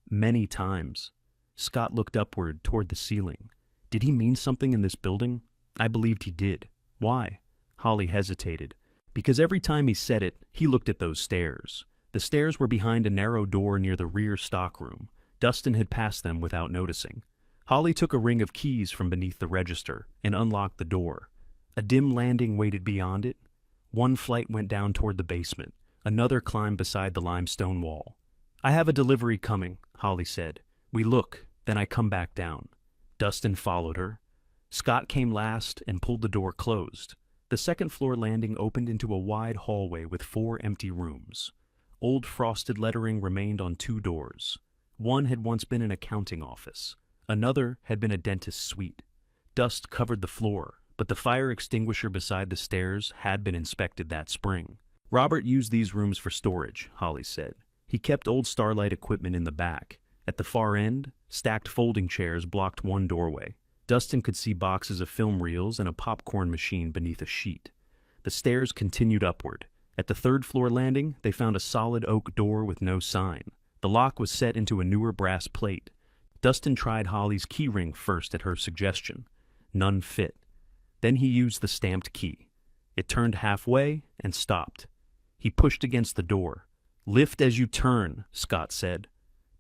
Many times. Scott looked upward toward the ceiling. Did he mean something in this building? I believed he did. Why? Holly hesitated. Because every time he said it, he looked at those stairs. The stairs were behind a narrow door near the rear stockroom. Dustin had passed them without noticing. Holly took a ring of keys from beneath the register and unlocked the door. A dim landing waited beyond it. One flight went down toward the basement. Another climbed beside the limestone wall. I have a delivery coming, Holly said. We look, then I come back down. Dustin followed her. Scott came last and pulled the door closed. The second-floor landing opened into a wide hallway with 4 empty rooms. Old frosted lettering remained on 2 doors. One had once been an accounting office. Another had been a dentist's suite. Dust covered the floor, but the fire extinguisher beside the stairs had been inspected that spring. Robert used these rooms for storage, Holly said. He kept old Starlight equipment in the back. At the far end, stacked folding chairs blocked one doorway. Dustin could see boxes of film reels and a popcorn machine beneath a sheet. The stairs continued upward. At the third-floor landing, they found a solid oak door with no sign. The lock was set into a newer brass plate. Dustin tried Holly's key ring first at her suggestion. None fit. Then he used the stamped key. It turned halfway and stopped. He pushed against the door. Lift as you turn, Scott said.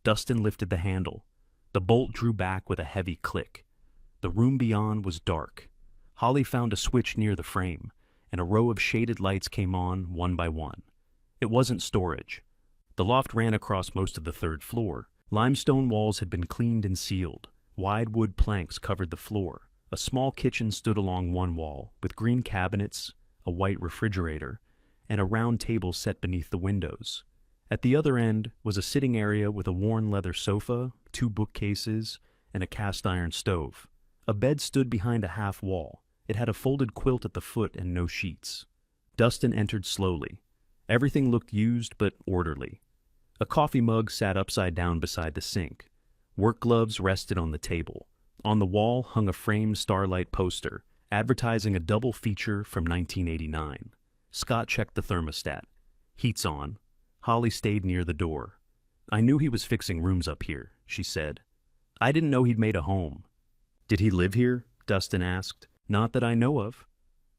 Dustin lifted the handle. The bolt drew back with a heavy click. The room beyond was dark. Holly found a switch near the frame, and a row of shaded lights came on one by one. It wasn't storage. The loft ran across most of the third floor. Limestone walls had been cleaned and sealed. Wide wood planks covered the floor. A small kitchen stood along one wall, with green cabinets, a white refrigerator, and a round table set beneath the windows. At the other end was a sitting area with a worn leather sofa, 2 bookcases, and a cast-iron stove. A bed stood behind a half wall. It had a folded quilt at the foot and no sheets. Dustin entered slowly. Everything looked used but orderly. A coffee mug sat upside down beside the sink. Work gloves rested on the table. On the wall hung a framed Starlight poster, advertising a double feature from 1989. Scott checked the thermostat. Heat's on. Holly stayed near the door. I knew he was fixing rooms up here, she said. I didn't know he'd made a home. Did he live here? Dustin asked. Not that I know of.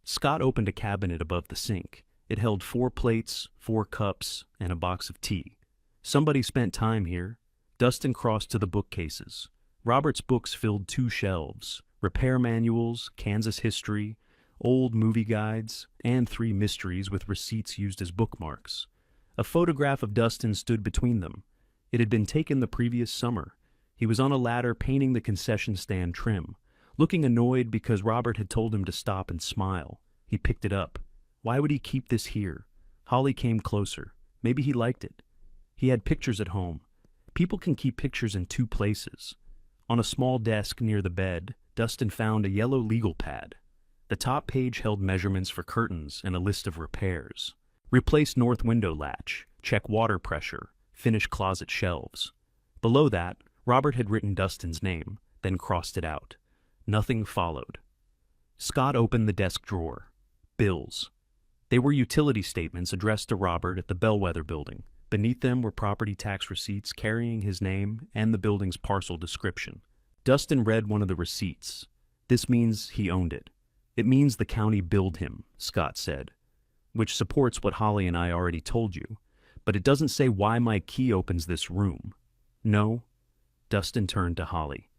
Scott opened a cabinet above the sink. It held 4 plates, 4 cups, and a box of tea. Somebody spent time here. Dustin crossed to the bookcases. Robert's books filled 2 shelves, repair manuals, Kansas history, old movie guides, and 3 mysteries with receipts used as bookmarks. A photograph of Dustin stood between them. It had been taken the previous summer. He was on a ladder painting the concession stand trim. Looking annoyed because Robert had told him to stop and smile. He picked it up. Why would he keep this here? Holly came closer. Maybe he liked it. He had pictures at home. People can keep pictures in 2 places. On a small desk near the bed, Dustin found a yellow legal pad. The top page held measurements for curtains and a list of repairs. Replace north window latch, check water pressure, finish closet shelves. Below that, Robert had written Dustin's name, then crossed it out. Nothing followed. Scott opened the desk drawer. Bills. They were utility statements addressed to Robert at the Bellwether building. Beneath them were property tax receipts carrying his name and the building's parcel description. Dustin read one of the receipts. This means he owned it. It means the county billed him, Scott said, which supports what Holly and I already told you, but it doesn't say why my key opens this room. No? Dustin turned to Holly.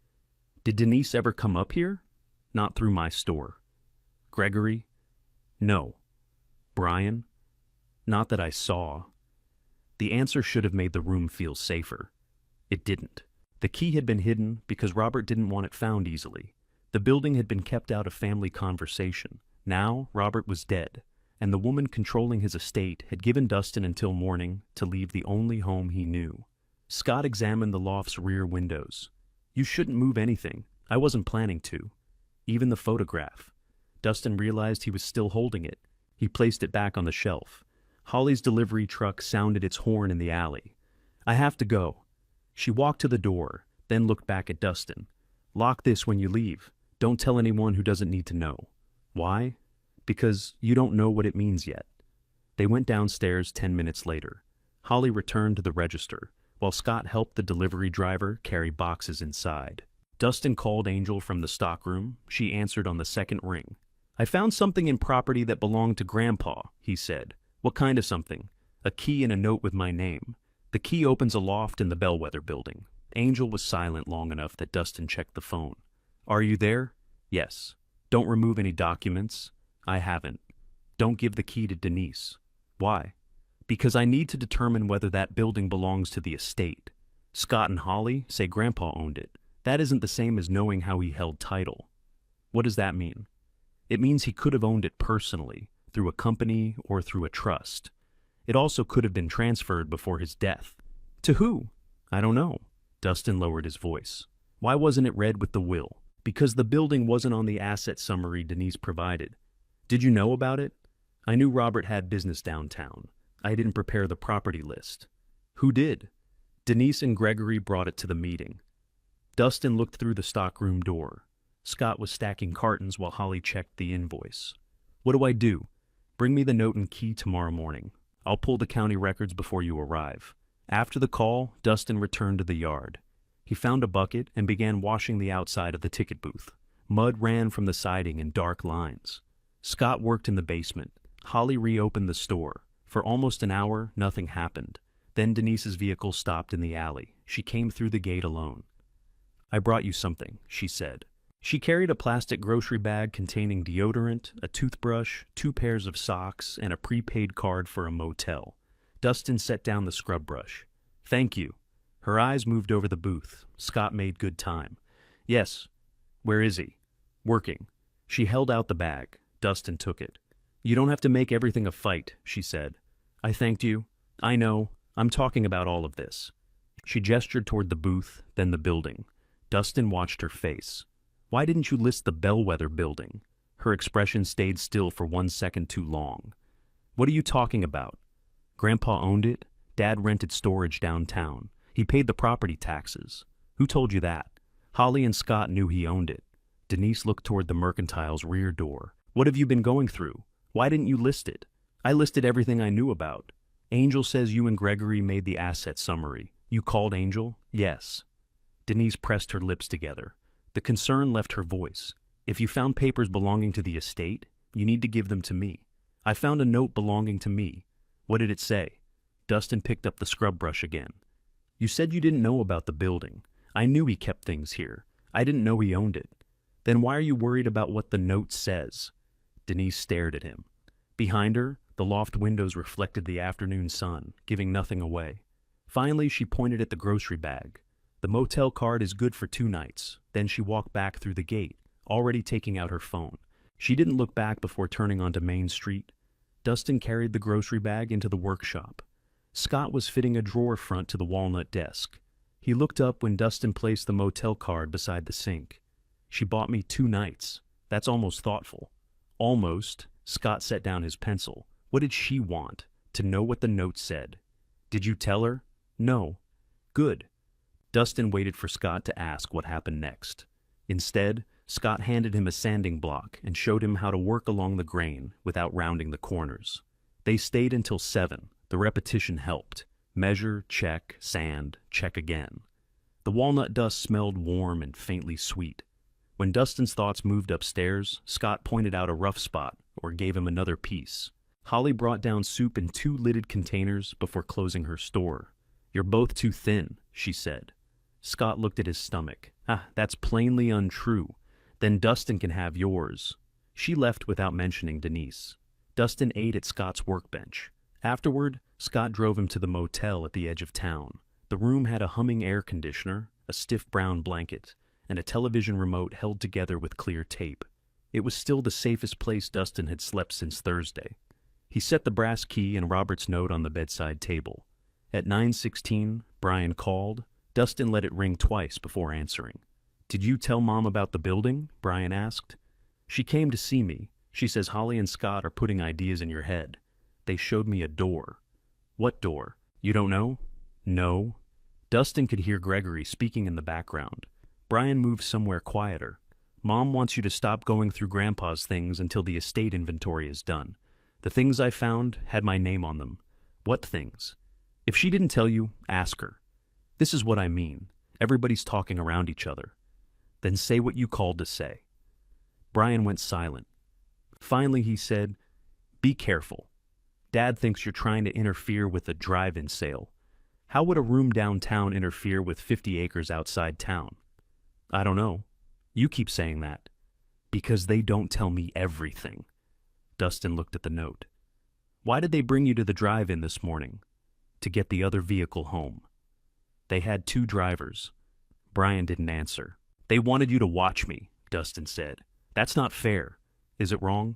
Did Denise ever come up here? Not through my store. Gregory? No. Brian? Not that I saw. The answer should have made the room feel safer. It didn't. The key had been hidden because Robert didn't want it found easily. The building had been kept out of family conversation. Now Robert was dead, and the woman controlling his estate had given Dustin until morning to leave the only home he knew. Scott examined the loft's rear windows. You shouldn't move anything. I wasn't planning to. Even the photograph. Dustin realized he was still holding it. He placed it back on the shelf. Holly's delivery truck sounded its horn in the alley. I have to go. She walked to the door, then looked back at Dustin. Lock this when you leave. Don't tell anyone who doesn't need to know. Why? Because you don't know what it means yet. They went downstairs 10 minutes later. Holly returned to the register, while Scott helped the delivery driver carry boxes inside. Dustin called Angel from the stockroom. She answered on the second ring. I found something in property that belonged to Grandpa, he said. What kind of something? A key and a note with my name. The key opens a loft in the Bellwether building. Angel was silent long enough that Dustin checked the phone. Are you there? Yes. Don't remove any documents. I haven't. Don't give the key to Denise. Why? Because I need to determine whether that building belongs to the estate. Scott and Holly say Grandpa owned it. That isn't the same as knowing how he held title. What does that mean? It means he could have owned it personally, through a company or through a trust. It also could have been transferred before his death. To who? I don't know. Dustin lowered his voice. Why wasn't it read with the will? Because the building wasn't on the asset summary Denise provided. Did you know about it? I knew Robert had business downtown. I didn't prepare the property list. Who did? Denise and Gregory brought it to the meeting. Dustin looked through the stockroom door. Scott was stacking cartons while Holly checked the invoice. What do I do? Bring me the note and key tomorrow morning. I'll pull the county records before you arrive. After the call, Dustin returned to the yard. He found a bucket and began washing the outside of the ticket booth. Mud ran from the siding in dark lines. Scott worked in the basement. Holly reopened the store. For almost an hour, nothing happened. Then Denise's vehicle stopped in the alley. She came through the gate alone. I brought you something, she said. She carried a plastic grocery bag containing deodorant, a toothbrush, 2 pairs of socks, and a prepaid card for a motel. Dustin set down the scrub brush. Thank you. Her eyes moved over the booth. Scott made good time. Yes. Where is he? Working. She held out the bag. Dustin took it. You don't have to make everything a fight, she said. I thanked you. I know. I'm talking about all of this. She gestured toward the booth, then the building. Dustin watched her face. Why didn't you list the Bellwether building? Her expression stayed still for 1 second too long. What are you talking about? Grandpa owned it. Dad rented storage downtown. He paid the property taxes. Who told you that? Holly and Scott knew he owned it. Denise looked toward the mercantile's rear door. What have you been going through? Why didn't you list it? I listed everything I knew about. Angel says you and Gregory made the asset summary. You called Angel? Yes. Denise pressed her lips together. The concern left her voice. If you found papers belonging to the estate, you need to give them to me. I found a note belonging to me. What did it say? Dustin picked up the scrub brush again. You said you didn't know about the building. I knew he kept things here. I didn't know he owned it. Then why are you worried about what the note says? Denise stared at him. Behind her, the loft windows reflected the afternoon sun, giving nothing away. Finally, she pointed at the grocery bag. The motel card is good for 2 nights. Then she walked back through the gate, already taking out her phone. She didn't look back before turning onto Main Street. Dustin carried the grocery bag into the workshop. Scott was fitting a drawer front to the walnut desk. He looked up when Dustin placed the motel card beside the sink. She bought me 2 nights. That's almost thoughtful. Almost. Scott set down his pencil. What did she want? To know what the note said. Did you tell her? No. Good. Dustin waited for Scott to ask what happened next. Instead, Scott handed him a sanding block and showed him how to work along the grain without rounding the corners. They stayed until 7. The repetition helped. Measure, check, sand, check again. The walnut dust smelled warm and faintly sweet. When Dustin's thoughts moved upstairs, Scott pointed out a rough spot or gave him another piece. Holly brought down soup in 2 lidded containers before closing her store. You're both too thin, she said. Scott looked at his stomach. That's plainly untrue. Then Dustin can have yours. She left without mentioning Denise. Dustin ate at Scott's workbench. Afterward, Scott drove him to the motel at the edge of town. The room had a humming air conditioner, a stiff brown blanket, and a television remote held together with clear tape. It was still the safest place Dustin had slept since Thursday. He set the brass key and Robert's note on the bedside table. At 9:16, Brian called. Dustin let it ring twice before answering. Did you tell Mom about the building? Brian asked. She came to see me. She says Holly and Scott are putting ideas in your head. They showed me a door. What door? You don't know? No. Dustin could hear Gregory speaking in the background. Brian moved somewhere quieter. Mom wants you to stop going through Grandpa's things until the estate inventory is done. The things I found had my name on them. What things? If she didn't tell you, ask her. This is what I mean. Everybody's talking around each other. Then say what you called to say. Brian went silent. Finally, he said, "Be careful. Dad thinks you're trying to interfere with a drive-in sale. How would a room downtown interfere with 50 acres outside town?" "I don't know. You keep saying that." "Because they don't tell me everything." Dustin looked at the note. "Why did they bring you to the drive-in this morning?" "To get the other vehicle home." "They had 2 drivers." Brian didn't answer. "They wanted you to watch me," Dustin said. "That's not fair. Is it wrong?"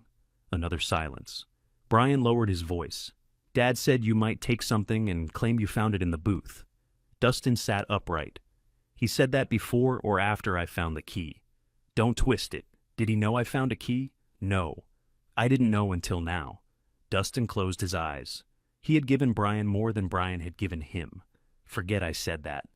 Another silence. Brian lowered his voice. "Dad said you might take something and claim you found it in the booth." Dustin sat upright. "He said that before or after I found the key?" "Don't twist it. Did he know I found a key?" "No. I didn't know until now." Dustin closed his eyes. He had given Brian more than Brian had given him. "Forget I said that."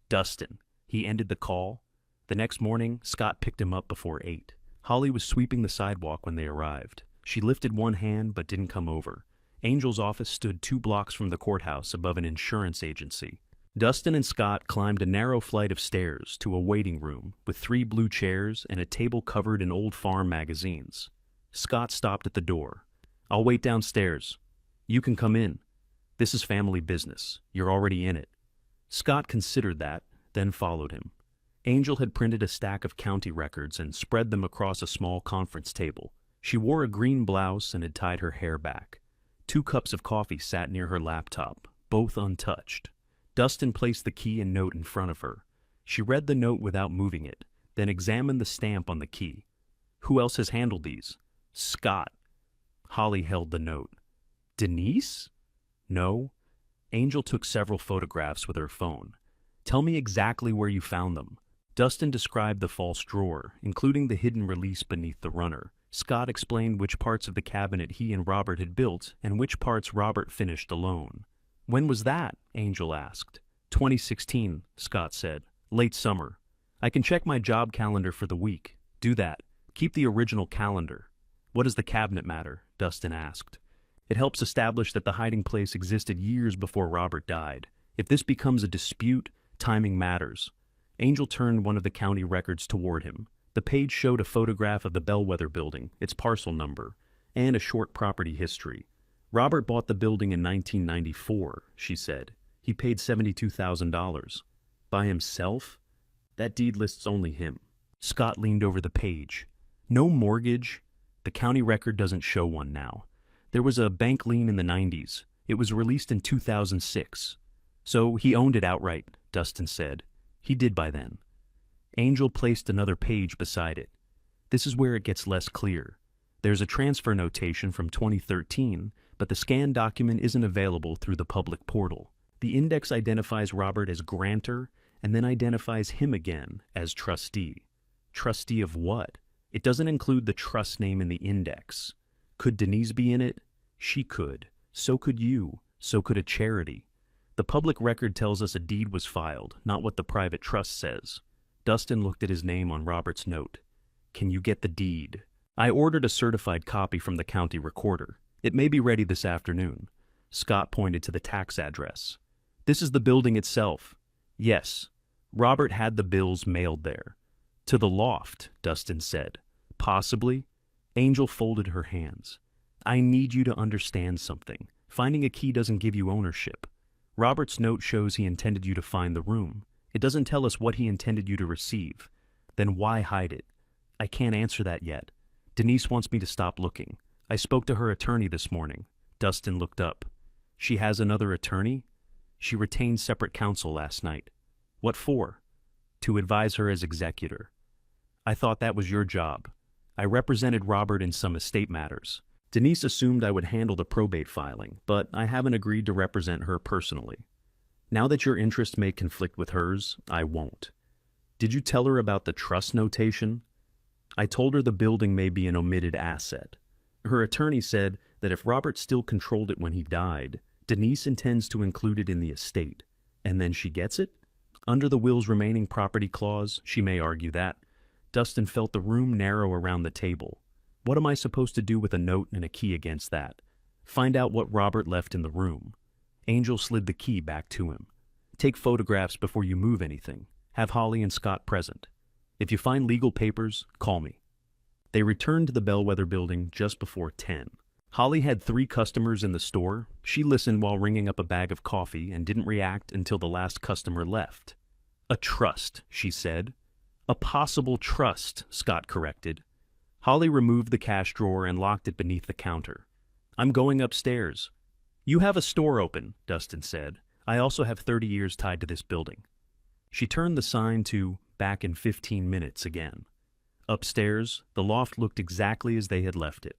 "Dustin." He ended the call. The next morning, Scott picked him up before 8. Holly was sweeping the sidewalk when they arrived. She lifted one hand but didn't come over. Angel's office stood 2 blocks from the courthouse above an insurance agency. Dustin and Scott climbed a narrow flight of stairs to a waiting room with 3 blue chairs and a table covered in old farm magazines. Scott stopped at the door. "I'll wait downstairs. You can come in. This is family business. You're already in it." Scott considered that, then followed him. Angel had printed a stack of county records and spread them across a small conference table. She wore a green blouse and had tied her hair back. 2 cups of coffee sat near her laptop, both untouched. Dustin placed the key and note in front of her. She read the note without moving it, then examined the stamp on the key. "Who else has handled these?" "Scott." Holly held the note. "Denise?" "No." Angel took several photographs with her phone. "Tell me exactly where you found them." Dustin described the false drawer, including the hidden release beneath the runner. Scott explained which parts of the cabinet he and Robert had built and which parts Robert finished alone. "When was that?" Angel asked. 2016, Scott said. "Late summer. I can check my job calendar for the week." "Do that. Keep the original calendar." "What does the cabinet matter?" Dustin asked. "It helps establish that the hiding place existed years before Robert died. If this becomes a dispute, timing matters." Angel turned one of the county records toward him. The page showed a photograph of the Bellwether building, its parcel number, and a short property history. "Robert bought the building in 1994, she said. "He paid $72,000. "By himself?" "That deed lists only him." Scott leaned over the page. "No mortgage?" "The county record doesn't show one now. There was a bank lien in the 90s. It was released in 2006. "So he owned it outright," Dustin said. "He did by then." Angel placed another page beside it. "This is where it gets less clear. There's a transfer notation from 2013, but the scanned document isn't available through the public portal. The index identifies Robert as grantor and then identifies him again as trustee." "Trustee of what?" "It doesn't include the trust name in the index. Could Denise be in it? She could. So could you. So could a charity. The public record tells us a deed was filed, not what the private trust says." Dustin looked at his name on Robert's note. "Can you get the deed?" "I ordered a certified copy from the county recorder. It may be ready this afternoon." Scott pointed to the tax address. "This is the building itself." "Yes." Robert had the bills mailed there. "To the Loft," Dustin said. "Possibly." Angel folded her hands. "I need you to understand something. Finding a key doesn't give you ownership. Robert's note shows he intended you to find the room. It doesn't tell us what he intended you to receive. Then why hide it? I can't answer that yet. Denise wants me to stop looking. I spoke to her attorney this morning." Dustin looked up. "She has another attorney?" "She retained separate counsel last night." "What for?" "To advise her as executor." "I thought that was your job." "I represented Robert in some estate matters. Denise assumed I would handle the probate filing, but I haven't agreed to represent her personally. Now that your interest may conflict with hers, I won't." "Did you tell her about the trust notation?" "I told her the building may be an omitted asset. Her attorney said that if Robert still controlled it when he died, Denise intends to include it in the estate. And then she gets it? Under the will's remaining property clause, she may argue that. Dustin felt the room narrow around the table. What am I supposed to do with a note and a key against that? Find out what Robert left in the room. Angel slid the key back to him. Take photographs before you move anything. Have Holly and Scott present. If you find legal papers, call me. They returned to the Bellwether building just before 10. Holly had 3 customers in the store. She listened while ringing up a bag of coffee and didn't react until the last customer left. A trust, she said. A possible trust, Scott corrected. Holly removed the cash drawer and locked it beneath the counter. I'm going upstairs. You have a store open, Dustin said. I also have 30 years tied to this building. She turned the sign to back in 15 minutes again. Upstairs, the loft looked exactly as they had left it.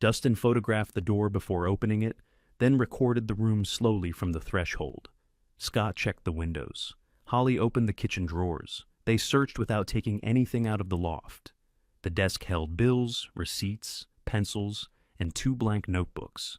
Dustin photographed the door before opening it, then recorded the room slowly from the threshold. Scott checked the windows. Holly opened the kitchen drawers. They searched without taking anything out of the loft. The desk held bills, receipts, pencils, and 2 blank notebooks.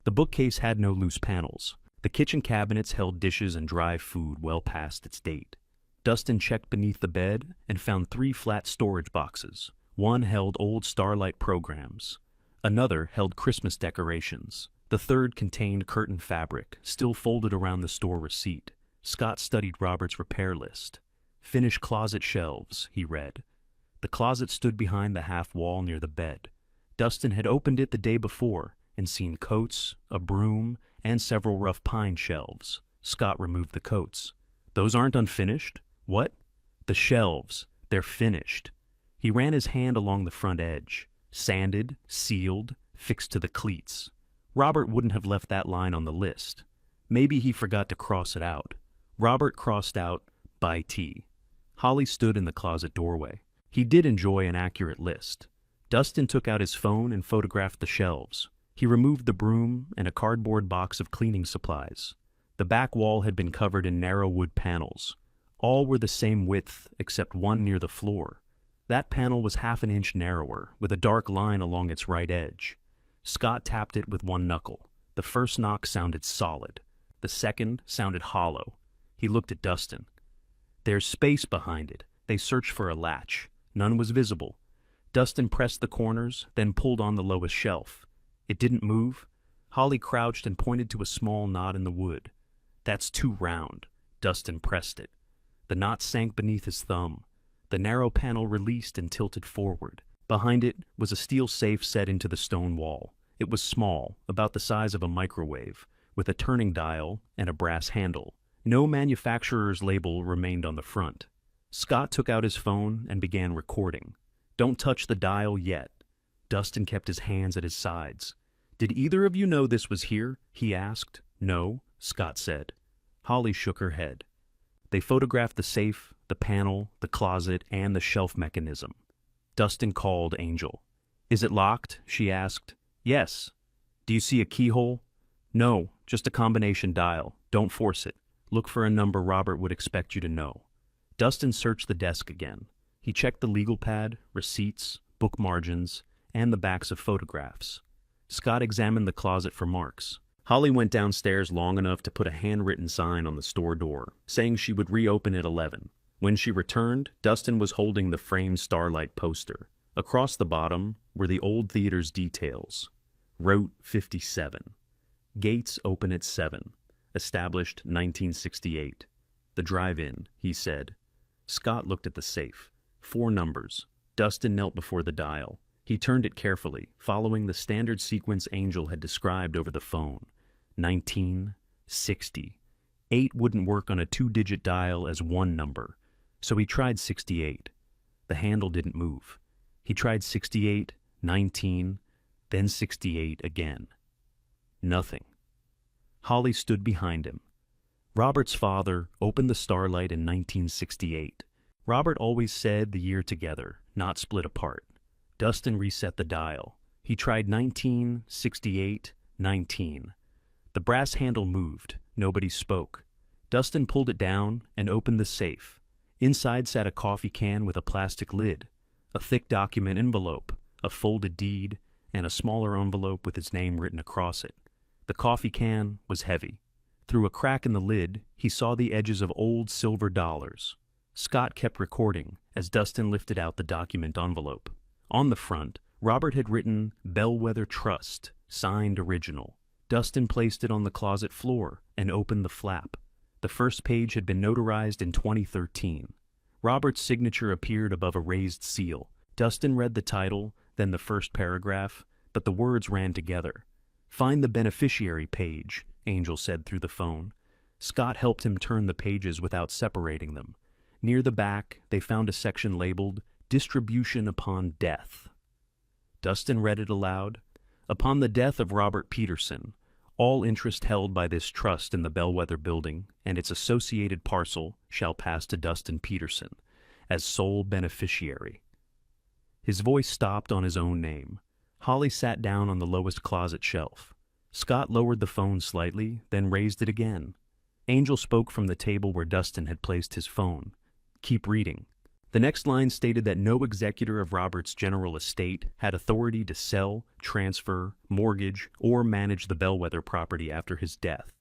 The bookcase had no loose panels. The kitchen cabinets held dishes and dry food well past its date. Dustin checked beneath the bed and found 3 flat storage boxes. One held old Starlight programs. Another held Christmas decorations. The third contained curtain fabric, still folded around the store receipt. Scott studied Robert's repair list. Finish closet shelves, he read. The closet stood behind the half wall near the bed. Dustin had opened it the day before and seen coats, a broom, and several rough pine shelves. Scott removed the coats. Those aren't unfinished? What? The shelves. They're finished. He ran his hand along the front edge. Sanded, sealed, fixed to the cleats. Robert wouldn't have left that line on the list. Maybe he forgot to cross it out. Robert crossed out, by T. Holly stood in the closet doorway. He did enjoy an accurate list. Dustin took out his phone and photographed the shelves. He removed the broom and a cardboard box of cleaning supplies. The back wall had been covered in narrow wood panels. All were the same width, except one near the floor. That panel was half an inch narrower, with a dark line along its right edge. Scott tapped it with one knuckle. The first knock sounded solid. The second sounded hollow. He looked at Dustin. There's space behind it. They searched for a latch. None was visible. Dustin pressed the corners, then pulled on the lowest shelf. It didn't move. Holly crouched and pointed to a small knot in the wood. That's too round. Dustin pressed it. The knot sank beneath his thumb. The narrow panel released and tilted forward. Behind it was a steel safe set into the stone wall. It was small, about the size of a microwave, with a turning dial and a brass handle. No manufacturer's label remained on the front. Scott took out his phone and began recording. Don't touch the dial yet. Dustin kept his hands at his sides. Did either of you know this was here? He asked. No, Scott said. Holly shook her head. They photographed the safe, the panel, the closet, and the shelf mechanism. Dustin called Angel. Is it locked? She asked. Yes. Do you see a keyhole? No, just a combination dial. Don't force it. Look for a number Robert would expect you to know. Dustin searched the desk again. He checked the legal pad, receipts, book margins, and the backs of photographs. Scott examined the closet for marks. Holly went downstairs long enough to put a handwritten sign on the store door, saying she would reopen at 11. When she returned, Dustin was holding the framed Starlight poster. Across the bottom were the old theater's details. Route 57. Gates open at 7. Established 1968. The drive-in, he said. Scott looked at the safe. 4 numbers. Dustin knelt before the dial. He turned it carefully, following the standard sequence Angel had described over the phone. 1960. 8 wouldn't work on a 2-digit dial as one number, so he tried 68. The handle didn't move. He tried 68, 19, then 68 again. Nothing. Holly stood behind him. Robert's father opened the Starlight in 1968. Robert always said the year together, not split apart. Dustin reset the dial. He tried 19, 68, 19. The brass handle moved. Nobody spoke. Dustin pulled it down and opened the safe. Inside sat a coffee can with a plastic lid, a thick document envelope, a folded deed, and a smaller envelope with his name written across it. The coffee can was heavy. Through a crack in the lid, he saw the edges of old silver dollars. Scott kept recording as Dustin lifted out the document envelope. On the front, Robert had written Bellwether Trust, signed original. Dustin placed it on the closet floor and opened the flap. The first page had been notarized in 2013. Robert's signature appeared above a raised seal. Dustin read the title, then the first paragraph, but the words ran together. "Find the beneficiary page," Angel said through the phone. Scott helped him turn the pages without separating them. Near the back, they found a section labeled Distribution Upon Death. Dustin read it aloud. "Upon the death of Robert Peterson, all interest held by this trust in the Bellwether building and its associated parcel shall pass to Dustin Peterson as sole beneficiary." His voice stopped on his own name. Holly sat down on the lowest closet shelf. Scott lowered the phone slightly, then raised it again. Angel spoke from the table where Dustin had placed his phone. "Keep reading." The next line stated that no executor of Robert's general estate had authority to sell, transfer, mortgage, or manage the Bellwether property after his death.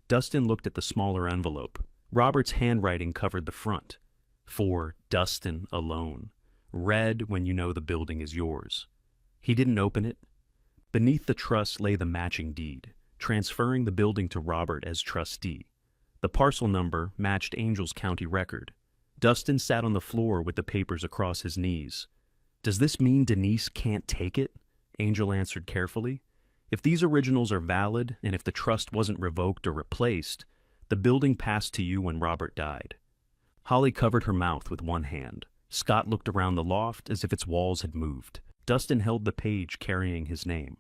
Dustin looked at the smaller envelope. Robert's handwriting covered the front. "For Dustin alone. Read when you know the building is yours." He didn't open it. Beneath the trust lay the matching deed, transferring the building to Robert as trustee. The parcel number matched Angel's county record. Dustin sat on the floor with the papers across his knees. "Does this mean Denise can't take it?" Angel answered carefully. "If these originals are valid, and if the trust wasn't revoked or replaced, the building passed to you when Robert died." Holly covered her mouth with one hand. Scott looked around the loft as if its walls had moved. Dustin held the page carrying his name.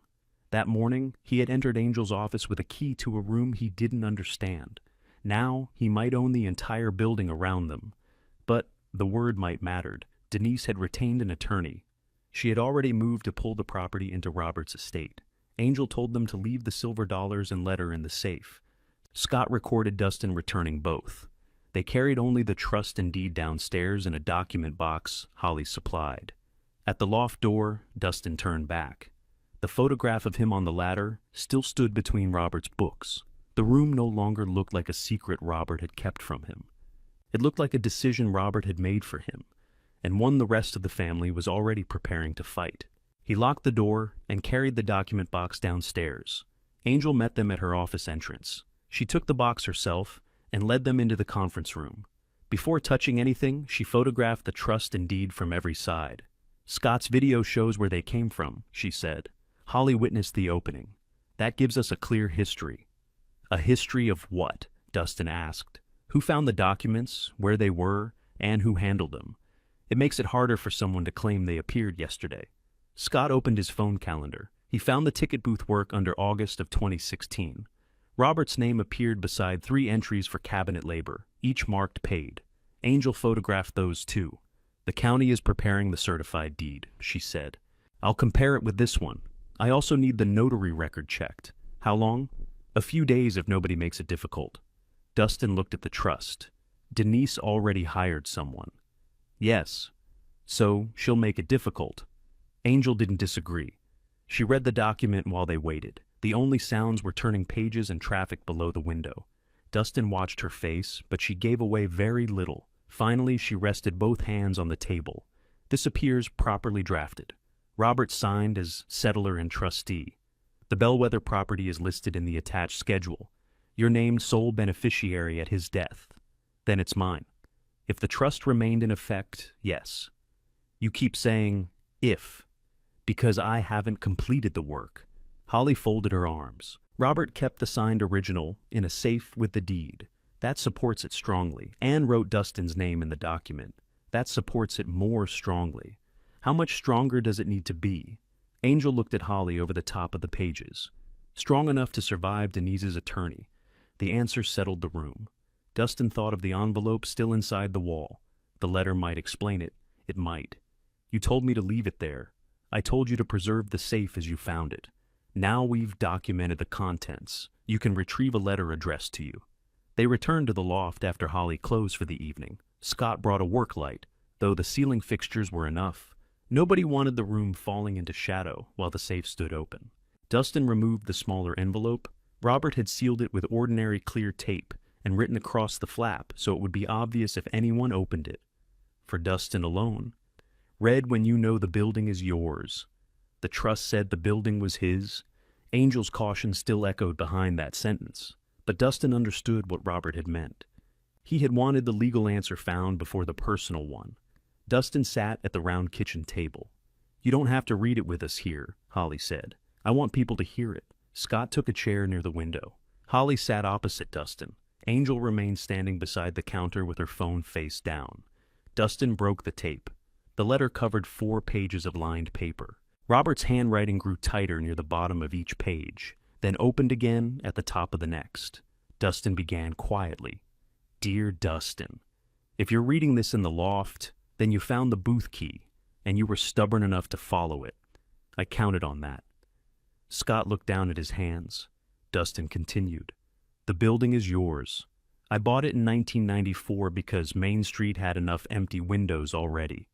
That morning, he had entered Angel's office with a key to a room he didn't understand. Now, he might own the entire building around them. But the word might mattered. Denise had retained an attorney. She had already moved to pull the property into Robert's estate. Angel told them to leave the silver dollars and letter in the safe. Scott recorded Dustin returning both. They carried only the trust and deed downstairs in a document box Holly supplied. At the loft door, Dustin turned back. The photograph of him on the ladder still stood between Robert's books. The room no longer looked like a secret Robert had kept from him. It looked like a decision Robert had made for him, and one the rest of the family was already preparing to fight. He locked the door and carried the document box downstairs. Angel met them at her office entrance. She took the box herself and led them into the conference room. Before touching anything, she photographed the trust and deed from every side. "Scott's video shows where they came from," she said. Holly witnessed the opening. "That gives us a clear history." "A history of what?" Dustin asked. "Who found the documents, where they were, and who handled them? It makes it harder for someone to claim they appeared yesterday." Scott opened his phone calendar. He found the ticket booth work under August of 2016. Robert's name appeared beside 3 entries for cabinet labor, each marked paid. Angel photographed those too. "The county is preparing the certified deed," she said. "I'll compare it with this one. I also need the notary record checked. How long?" "A few days if nobody makes it difficult." Dustin looked at the trust. "Denise already hired someone." "Yes. So she'll make it difficult." Angel didn't disagree. She read the document while they waited. The only sounds were turning pages and traffic below the window. Dustin watched her face, but she gave away very little. Finally, she rested both hands on the table. "This appears properly drafted. Robert signed as settler and trustee. The Bellwether property is listed in the attached schedule. You're named sole beneficiary at his death. Then it's mine. If the trust remained in effect, yes. You keep saying, if, because I haven't completed the work." Holly folded her arms. "Robert kept the signed original in a safe with the deed. That supports it strongly, and wrote Dustin's name in the document. That supports it more strongly. How much stronger does it need to be?" Angel looked at Holly over the top of the pages. "Strong enough to survive Denise's attorney." The answer settled the room. Dustin thought of the envelope still inside the wall. The letter might explain it. It might. "You told me to leave it there. I told you to preserve the safe as you found it. Now we've documented the contents. You can retrieve a letter addressed to you." They returned to the loft after Holly closed for the evening. Scott brought a work light. Though the ceiling fixtures were enough, Nobody wanted the room falling into shadow while the safe stood open. Dustin removed the smaller envelope. Robert had sealed it with ordinary clear tape and written across the flap so it would be obvious if anyone opened it. For Dustin alone. Read when you know the building is yours. The trust said the building was his. Angel's caution still echoed behind that sentence, but Dustin understood what Robert had meant. He had wanted the legal answer found before the personal one. Dustin sat at the round kitchen table. "You don't have to read it with us here," Holly said. "I want people to hear it." Scott took a chair near the window. Holly sat opposite Dustin. Angel remained standing beside the counter with her phone face down. Dustin broke the tape. The letter covered 4 pages of lined paper. Robert's handwriting grew tighter near the bottom of each page, then opened again at the top of the next. Dustin began quietly. "Dear Dustin, if you're reading this in the loft, then you found the booth key, and you were stubborn enough to follow it. I counted on that." Scott looked down at his hands. Dustin continued. "The building is yours. I bought it in 1994 because Main Street had enough empty windows already.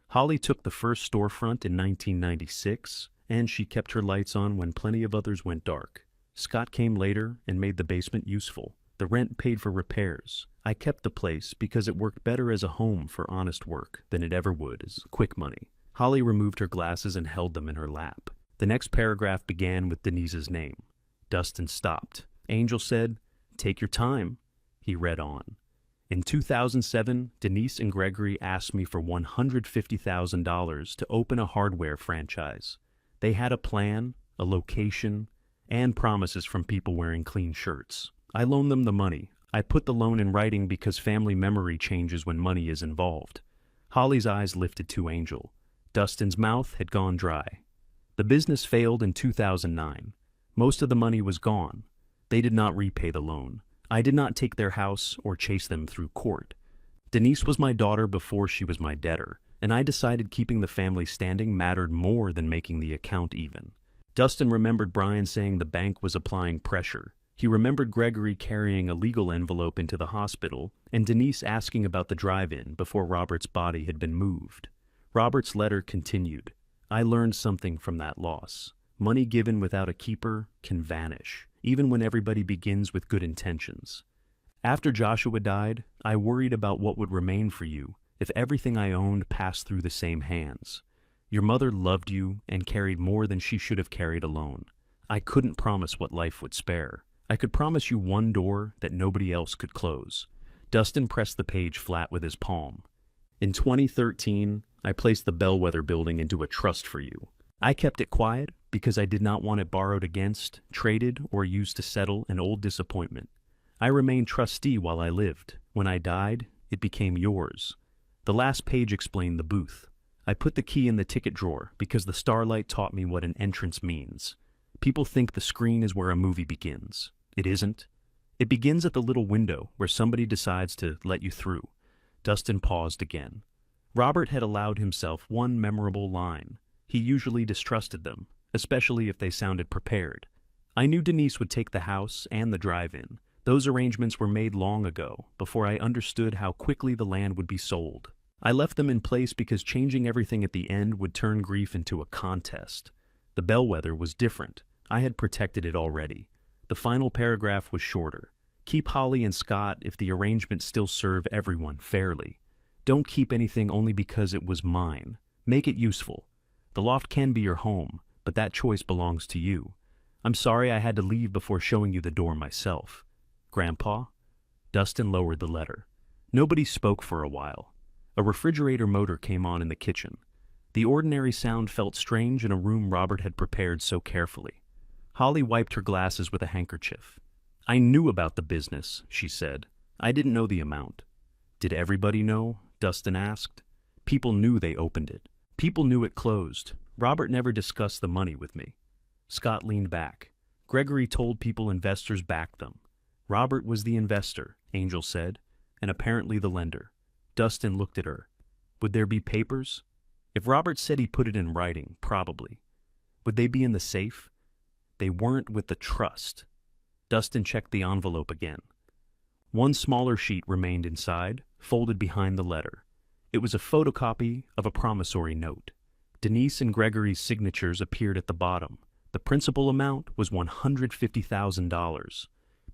Holly took the first storefront in 1996, and she kept her lights on when plenty of others went dark. Scott came later and made the basement useful. The rent paid for repairs. I kept the place because it worked better as a home for honest work than it ever would as quick money." Holly removed her glasses and held them in her lap. The next paragraph began with Denise's name. Dustin stopped. Angel said, "Take your time." He read on. "In 2007, Denise and Gregory asked me for $150,000 to open a hardware franchise. They had a plan, a location, and promises from people wearing clean shirts. I loaned them the money. I put the loan in writing because family memory changes when money is involved." Holly's eyes lifted to Angel. Dustin's mouth had gone dry. "The business failed in 2009. Most of the money was gone. They did not repay the loan. I did not take their house or chase them through court. Denise was my daughter before she was my debtor, and I decided keeping the family standing mattered more than making the account even." Dustin remembered Brian saying the bank was applying pressure. He remembered Gregory carrying a legal envelope into the hospital, and Denise asking about the drive-in before Robert's body had been moved. Robert's letter continued. "I learned something from that loss. Money given without a keeper can vanish, even when everybody begins with good intentions. After Joshua died, I worried about what would remain for you if everything I owned passed through the same hands. Your mother loved you and carried more than she should have carried alone. I couldn't promise what life would spare. I could promise you one door that nobody else could close." Dustin pressed the page flat with his palm. "In 2013, I placed the Bellwether building into a trust for you. I kept it quiet because I did not want it borrowed against, traded, or used to settle an old disappointment. I remained trustee while I lived. When I died, it became yours." The last page explained the booth. "I put the key in the ticket drawer because the starlight taught me what an entrance means. People think the screen is where a movie begins. It isn't. It begins at the little window where somebody decides to let you through." Dustin paused again. Robert had allowed himself one memorable line. He usually distrusted them, especially if they sounded prepared. "I knew Denise would take the house and the drive-in. Those arrangements were made long ago, before I understood how quickly the land would be sold. I left them in place because changing everything at the end would turn grief into a contest. The Bellwether was different. I had protected it already." The final paragraph was shorter. "Keep Holly and Scott if the arrangements still serve everyone fairly. Don't keep anything only because it was mine. Make it useful. The loft can be your home, but that choice belongs to you. I'm sorry I had to leave before showing you the door myself. Grandpa?" Dustin lowered the letter. Nobody spoke for a while. A refrigerator motor came on in the kitchen. The ordinary sound felt strange in a room Robert had prepared so carefully. Holly wiped her glasses with a handkerchief. "I knew about the business," she said. "I didn't know the amount." "Did everybody know?" Dustin asked. "People knew they opened it. People knew it closed. Robert never discussed the money with me." Scott leaned back. "Gregory told people investors backed them. Robert was the investor," Angel said, "and apparently the lender." Dustin looked at her. "Would there be papers?" "If Robert said he put it in writing, probably." "Would they be in the safe?" "They weren't with the trust." Dustin checked the envelope again. One smaller sheet remained inside, folded behind the letter. It was a photocopy of a promissory note. Denise and Gregory's signatures appeared at the bottom. The principal amount was $150,000.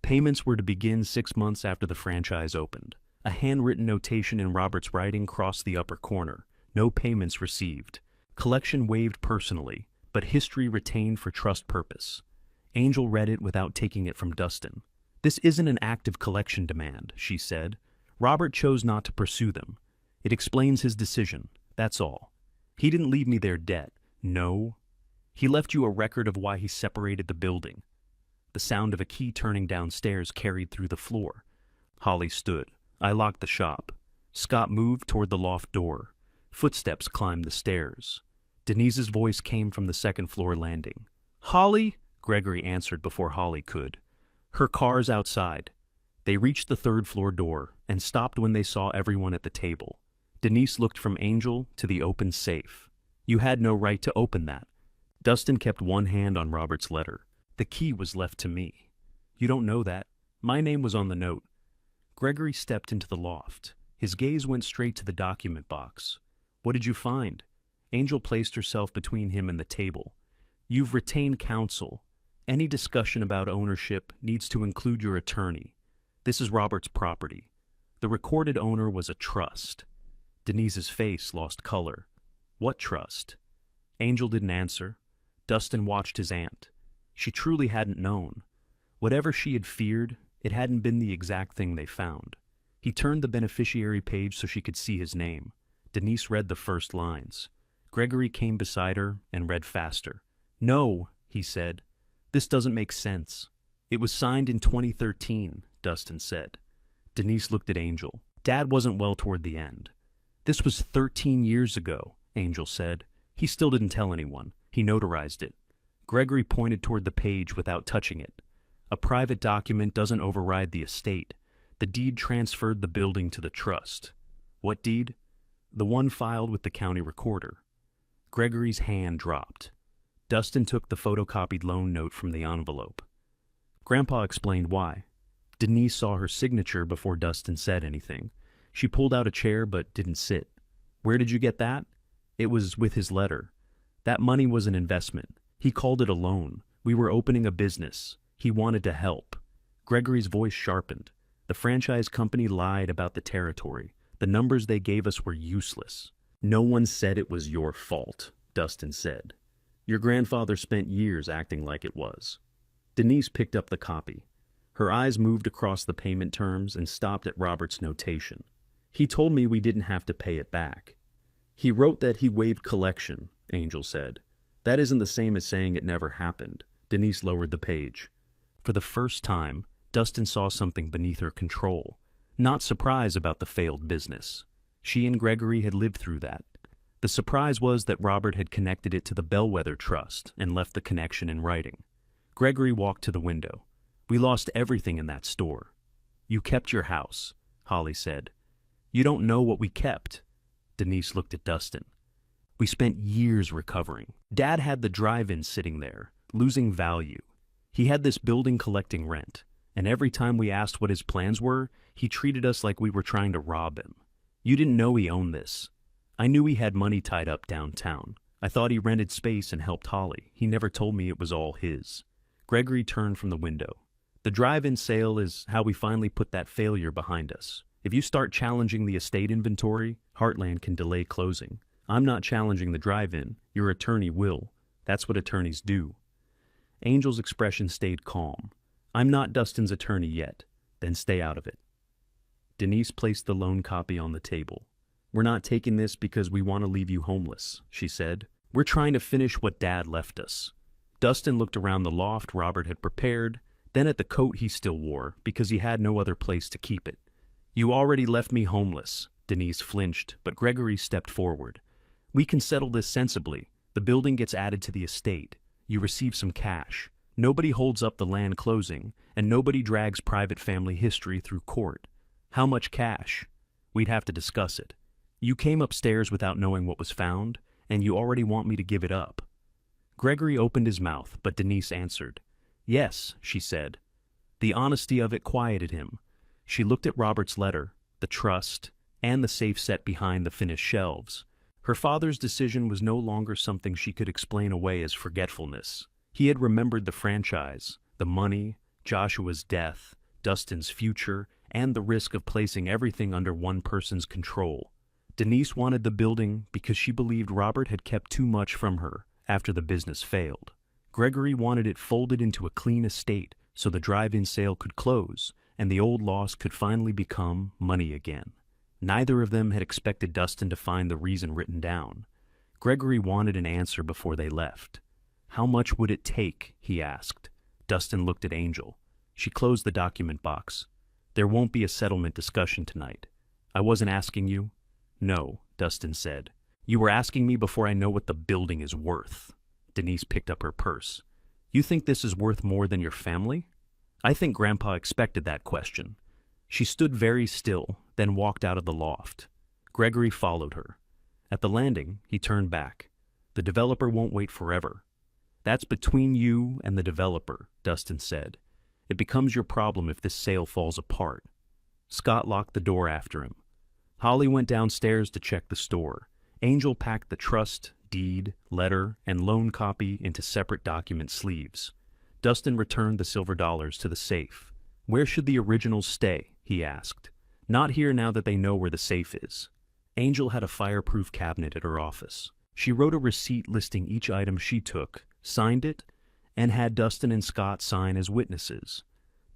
Payments were to begin 6 months after the franchise opened. A handwritten notation in Robert's writing crossed the upper corner. No payments received. Collection waived personally, but history retained for trust purpose. Angel read it without taking it from Dustin. "This isn't an active collection demand," she said. "Robert chose not to pursue them. It explains his decision, that's all. He didn't leave me their debt. No. He left you a record of why he separated the building." The sound of a key turning downstairs carried through the floor. Holly stood. "I locked the shop." Scott moved toward the loft door. Footsteps climbed the stairs. Denise's voice came from the second-floor landing. "Holly?" Gregory answered before Holly could. "Her car's outside." They reached the third-floor door and stopped when they saw everyone at the table. Denise looked from Angel to the open safe. "You had no right to open that." Dustin kept one hand on Robert's letter. "The key was left to me." "You don't know that. My name was on the note." Gregory stepped into the loft. His gaze went straight to the document box. "What did you find?" Angel placed herself between him and the table. "You've retained counsel. Any discussion about ownership needs to include your attorney. This is Robert's property. The recorded owner was a trust." Denise's face lost color. "What trust?" Angel didn't answer. Dustin watched his aunt. She truly hadn't known. Whatever she had feared, it hadn't been the exact thing they found. He turned the beneficiary page so she could see his name. Denise read the first lines. Gregory came beside her and read faster. "No," he said. "This doesn't make sense." "It was signed in 2013, Dustin said. Denise looked at Angel. "Dad wasn't well toward the end." "This was 13 years ago, Angel said. "He still didn't tell anyone. He notarized it." Gregory pointed toward the page without touching it. "A private document doesn't override the estate. The deed transferred the building to the trust." "What deed?" "The one filed with the county recorder." Gregory's hand dropped. Dustin took the photocopied loan note from the envelope. Grandpa explained why. Denise saw her signature before Dustin said anything. She pulled out a chair but didn't sit. "Where did you get that?" "It was with his letter. That money was an investment. He called it a loan. We were opening a business. He wanted to help." Gregory's voice sharpened. "The franchise company lied about the territory. The numbers they gave us were useless." "No one said it was your fault," Dustin said. "Your grandfather spent years acting like it was." Denise picked up the copy. Her eyes moved across the payment terms and stopped at Robert's notation. "He told me we didn't have to pay it back." "He wrote that he waived collection," Angel said. "That isn't the same as saying it never happened." Denise lowered the page. For the first time, Dustin saw something beneath her control. Not surprise about the failed business. She and Gregory had lived through that. The surprise was that Robert had connected it to the Bellwether Trust and left the connection in writing. Gregory walked to the window. "We lost everything in that store." "You kept your house," Holly said. "You don't know what we kept." Denise looked at Dustin. "We spent years recovering. Dad had the drive-in sitting there, losing value. He had this building collecting rent, and every time we asked what his plans were, he treated us like we were trying to rob him. You didn't know he owned this. I knew he had money tied up downtown. I thought he rented space and helped Holly. He never told me it was all his." Gregory turned from the window. "The drive-in sale is how we finally put that failure behind us. If you start challenging the estate inventory, Heartland can delay closing. I'm not challenging the drive-in. Your attorney will. That's what attorneys do." Angel's expression stayed calm. "I'm not Dustin's attorney yet. Then stay out of it." Denise placed the loan copy on the table. "We're not taking this because we want to leave you homeless," she said. "We're trying to finish what Dad left us." Dustin looked around the loft Robert had prepared, then at the coat he still wore, because he had no other place to keep it. "You already left me homeless." Denise flinched, but Gregory stepped forward. "We can settle this sensibly. The building gets added to the estate. You receive some cash. Nobody holds up the land closing, and nobody drags private family history through court. How much cash? We'd have to discuss it. You came upstairs without knowing what was found, and you already want me to give it up." Gregory opened his mouth, but Denise answered. "Yes," she said. The honesty of it quieted him. She looked at Robert's letter, the trust, and the safe set behind the finished shelves. Her father's decision was no longer something she could explain away as forgetfulness. He had remembered the franchise, the money, Joshua's death, Dustin's future, and the risk of placing everything under one person's control. Denise wanted the building because she believed Robert had kept too much from her after the business failed. Gregory wanted it folded into a clean estate so the drive-in sale could close and the old loss could finally become money again. Neither of them had expected Dustin to find the reason written down. Gregory wanted an answer before they left. How much would it take, he asked. Dustin looked at Angel. She closed the document box. There won't be a settlement discussion tonight. I wasn't asking you. No, Dustin said. You were asking me before I know what the building is worth. Denise picked up her purse. You think this is worth more than your family? I think Grandpa expected that question. She stood very still, then walked out of the loft. Gregory followed her. At the landing, he turned back. The developer won't wait forever. That's between you and the developer, Dustin said. It becomes your problem if this sale falls apart. Scott locked the door after him. Holly went downstairs to check the store. Angel packed the trust, deed, letter, and loan copy into separate document sleeves. Dustin returned the silver dollars to the safe. Where should the originals stay? He asked. Not here now that they know where the safe is. Angel had a fireproof cabinet at her office. She wrote a receipt listing each item she took, signed it, and had Dustin and Scott sign as witnesses.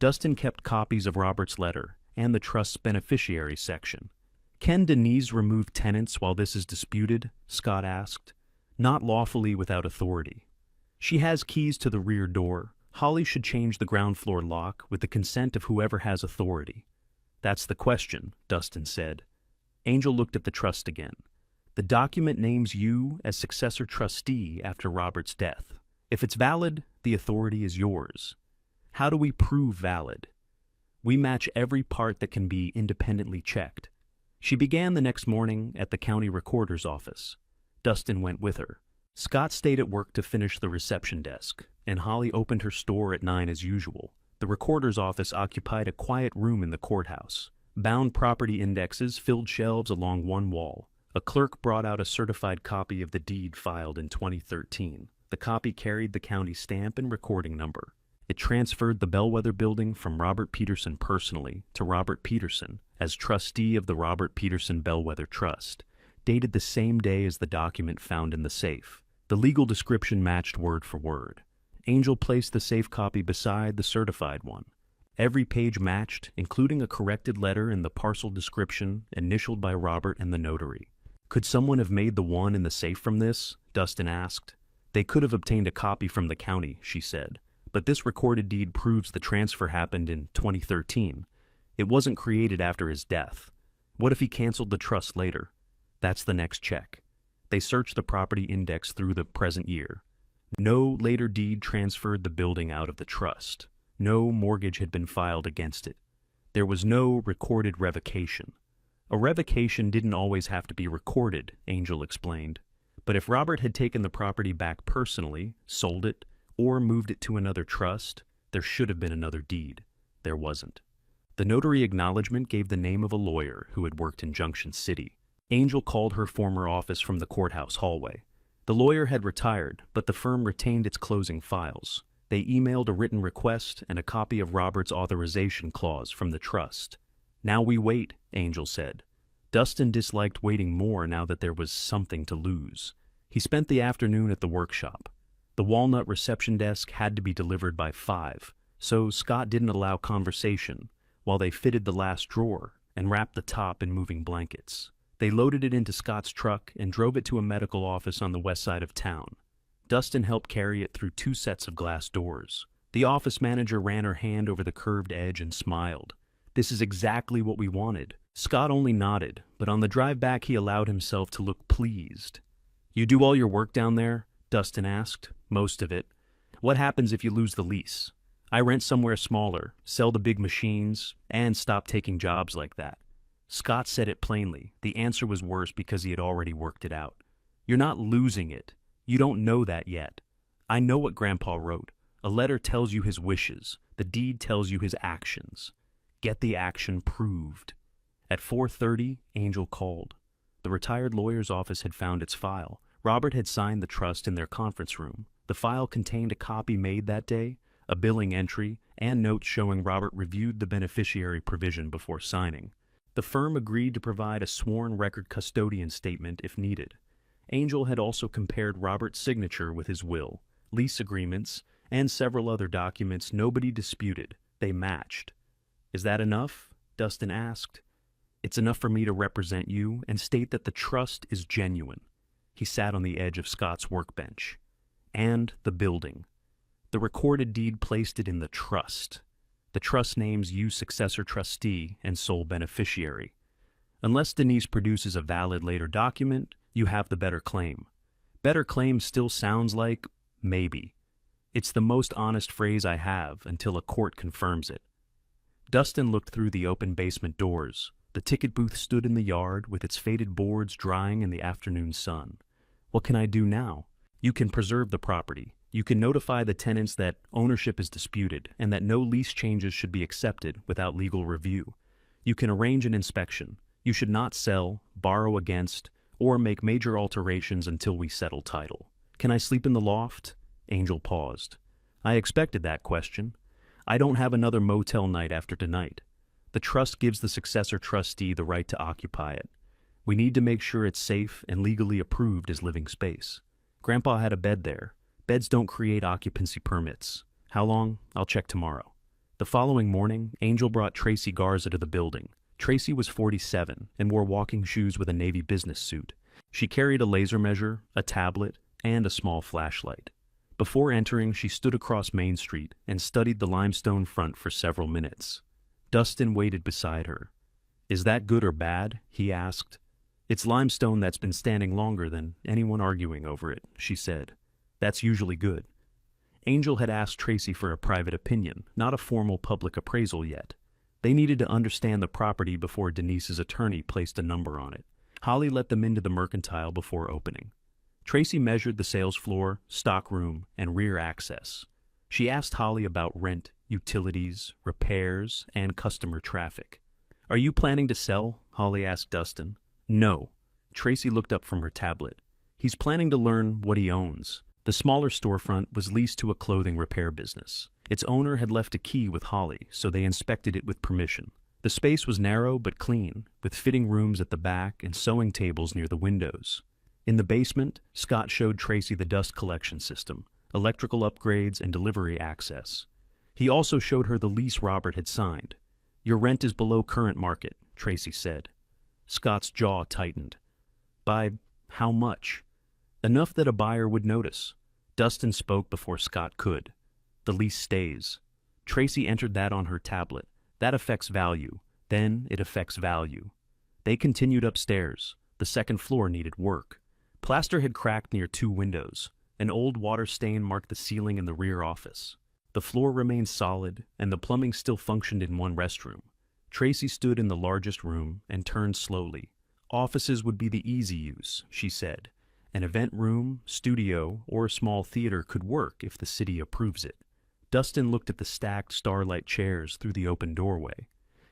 Dustin kept copies of Robert's letter and the trust's beneficiary section. Can Denise remove tenants while this is disputed? Scott asked. Not lawfully without authority. She has keys to the rear door. Holly should change the ground floor lock with the consent of whoever has authority. That's the question, Dustin said. Angel looked at the trust again. The document names you as successor trustee after Robert's death. If it's valid, the authority is yours. How do we prove valid? We match every part that can be independently checked. She began the next morning at the county recorder's office. Dustin went with her. Scott stayed at work to finish the reception desk, and Holly opened her store at 9 as usual. The recorder's office occupied a quiet room in the courthouse. Bound property indexes filled shelves along one wall. A clerk brought out a certified copy of the deed filed in 2013. The copy carried the county stamp and recording number. It transferred the Bellwether building from Robert Peterson personally to Robert Peterson as trustee of the Robert Peterson Bellwether Trust, dated the same day as the document found in the safe. The legal description matched word for word. Angel placed the safe copy beside the certified one. Every page matched, including a corrected letter and the parcel description initialed by Robert and the notary. Could someone have made the one in the safe from this? Dustin asked. They could have obtained a copy from the county, she said. But this recorded deed proves the transfer happened in 2013. It wasn't created after his death. What if he canceled the trust later? That's the next check. They searched the property index through the present year. No later deed transferred the building out of the trust. No mortgage had been filed against it. There was no recorded revocation. A revocation didn't always have to be recorded, Angel explained. But if Robert had taken the property back personally, sold it, or moved it to another trust, there should have been another deed. There wasn't. The notary acknowledgement gave the name of a lawyer who had worked in Junction City. Angel called her former office from the courthouse hallway. The lawyer had retired, but the firm retained its closing files. They emailed a written request and a copy of Robert's authorization clause from the trust. Now we wait, Angel said. Dustin disliked waiting more now that there was something to lose. He spent the afternoon at the workshop. The walnut reception desk had to be delivered by 5, so Scott didn't allow conversation while they fitted the last drawer and wrapped the top in moving blankets. They loaded it into Scott's truck and drove it to a medical office on the west side of town. Dustin helped carry it through 2 sets of glass doors. The office manager ran her hand over the curved edge and smiled. This is exactly what we wanted. Scott only nodded, but on the drive back he allowed himself to look pleased. You do all your work down there? Dustin asked. Most of it. What happens if you lose the lease? I rent somewhere smaller, sell the big machines, and stop taking jobs like that. Scott said it plainly. The answer was worse because he had already worked it out. You're not losing it. You don't know that yet. I know what Grandpa wrote. A letter tells you his wishes. The deed tells you his actions. Get the action proved. At 4:30, Angel called. The retired lawyer's office had found its file. Robert had signed the trust in their conference room. The file contained a copy made that day, a billing entry, and notes showing Robert reviewed the beneficiary provision before signing. The firm agreed to provide a sworn record custodian statement if needed. Angel had also compared Robert's signature with his will, lease agreements, and several other documents nobody disputed. They matched. "Is that enough?" Dustin asked. "It's enough for me to represent you and state that the trust is genuine." He sat on the edge of Scott's workbench. "And the building. The recorded deed placed it in the trust. The trust names you successor trustee and sole beneficiary. Unless Denise produces a valid later document, you have the better claim." Better claim still sounds like maybe. It's the most honest phrase I have until a court confirms it. Dustin looked through the open basement doors. The ticket booth stood in the yard with its faded boards drying in the afternoon sun. "What can I do now?" "You can preserve the property. You can notify the tenants that ownership is disputed and that no lease changes should be accepted without legal review. You can arrange an inspection. You should not sell, borrow against, or make major alterations until we settle title." "Can I sleep in the loft?" Angel paused. "I expected that question. I don't have another motel night after tonight. The trust gives the successor trustee the right to occupy it. We need to make sure it's safe and legally approved as living space. Grandpa had a bed there. Beds don't create occupancy permits. How long? I'll check tomorrow." The following morning, Angel brought Tracy Garza to the building. Tracy was 47 and wore walking shoes with a Navy business suit. She carried a laser measure, a tablet, and a small flashlight. Before entering, she stood across Main Street and studied the limestone front for several minutes. Dustin waited beside her. "Is that good or bad?" he asked. "It's limestone that's been standing longer than anyone arguing over it," she said. "That's usually good." Angel had asked Tracy for a private opinion, not a formal public appraisal yet. They needed to understand the property before Denise's attorney placed a number on it. Holly let them into the mercantile before opening. Tracy measured the sales floor, stockroom, and rear access. She asked Holly about rent, utilities, repairs, and customer traffic. "Are you planning to sell?" Holly asked Dustin. "No." Tracy looked up from her tablet. "He's planning to learn what he owns." The smaller storefront was leased to a clothing repair business. Its owner had left a key with Holly, so they inspected it with permission. The space was narrow but clean, with fitting rooms at the back and sewing tables near the windows. In the basement, Scott showed Tracy the dust collection system, electrical upgrades, and delivery access. He also showed her the lease Robert had signed. "Your rent is below current market," Tracy said. Scott's jaw tightened. "By how much?" "Enough that a buyer would notice." Dustin spoke before Scott could. "The lease stays." Tracy entered that on her tablet. "That affects value. Then it affects value." They continued upstairs. The second floor needed work. Plaster had cracked near 2 windows. An old water stain marked the ceiling in the rear office. The floor remained solid, and the plumbing still functioned in one restroom. Tracy stood in the largest room and turned slowly. "Offices would be the easy use," she said. "An event room, studio, or a small theater could work if the city approves it." Dustin looked at the stacked starlight chairs through the open doorway.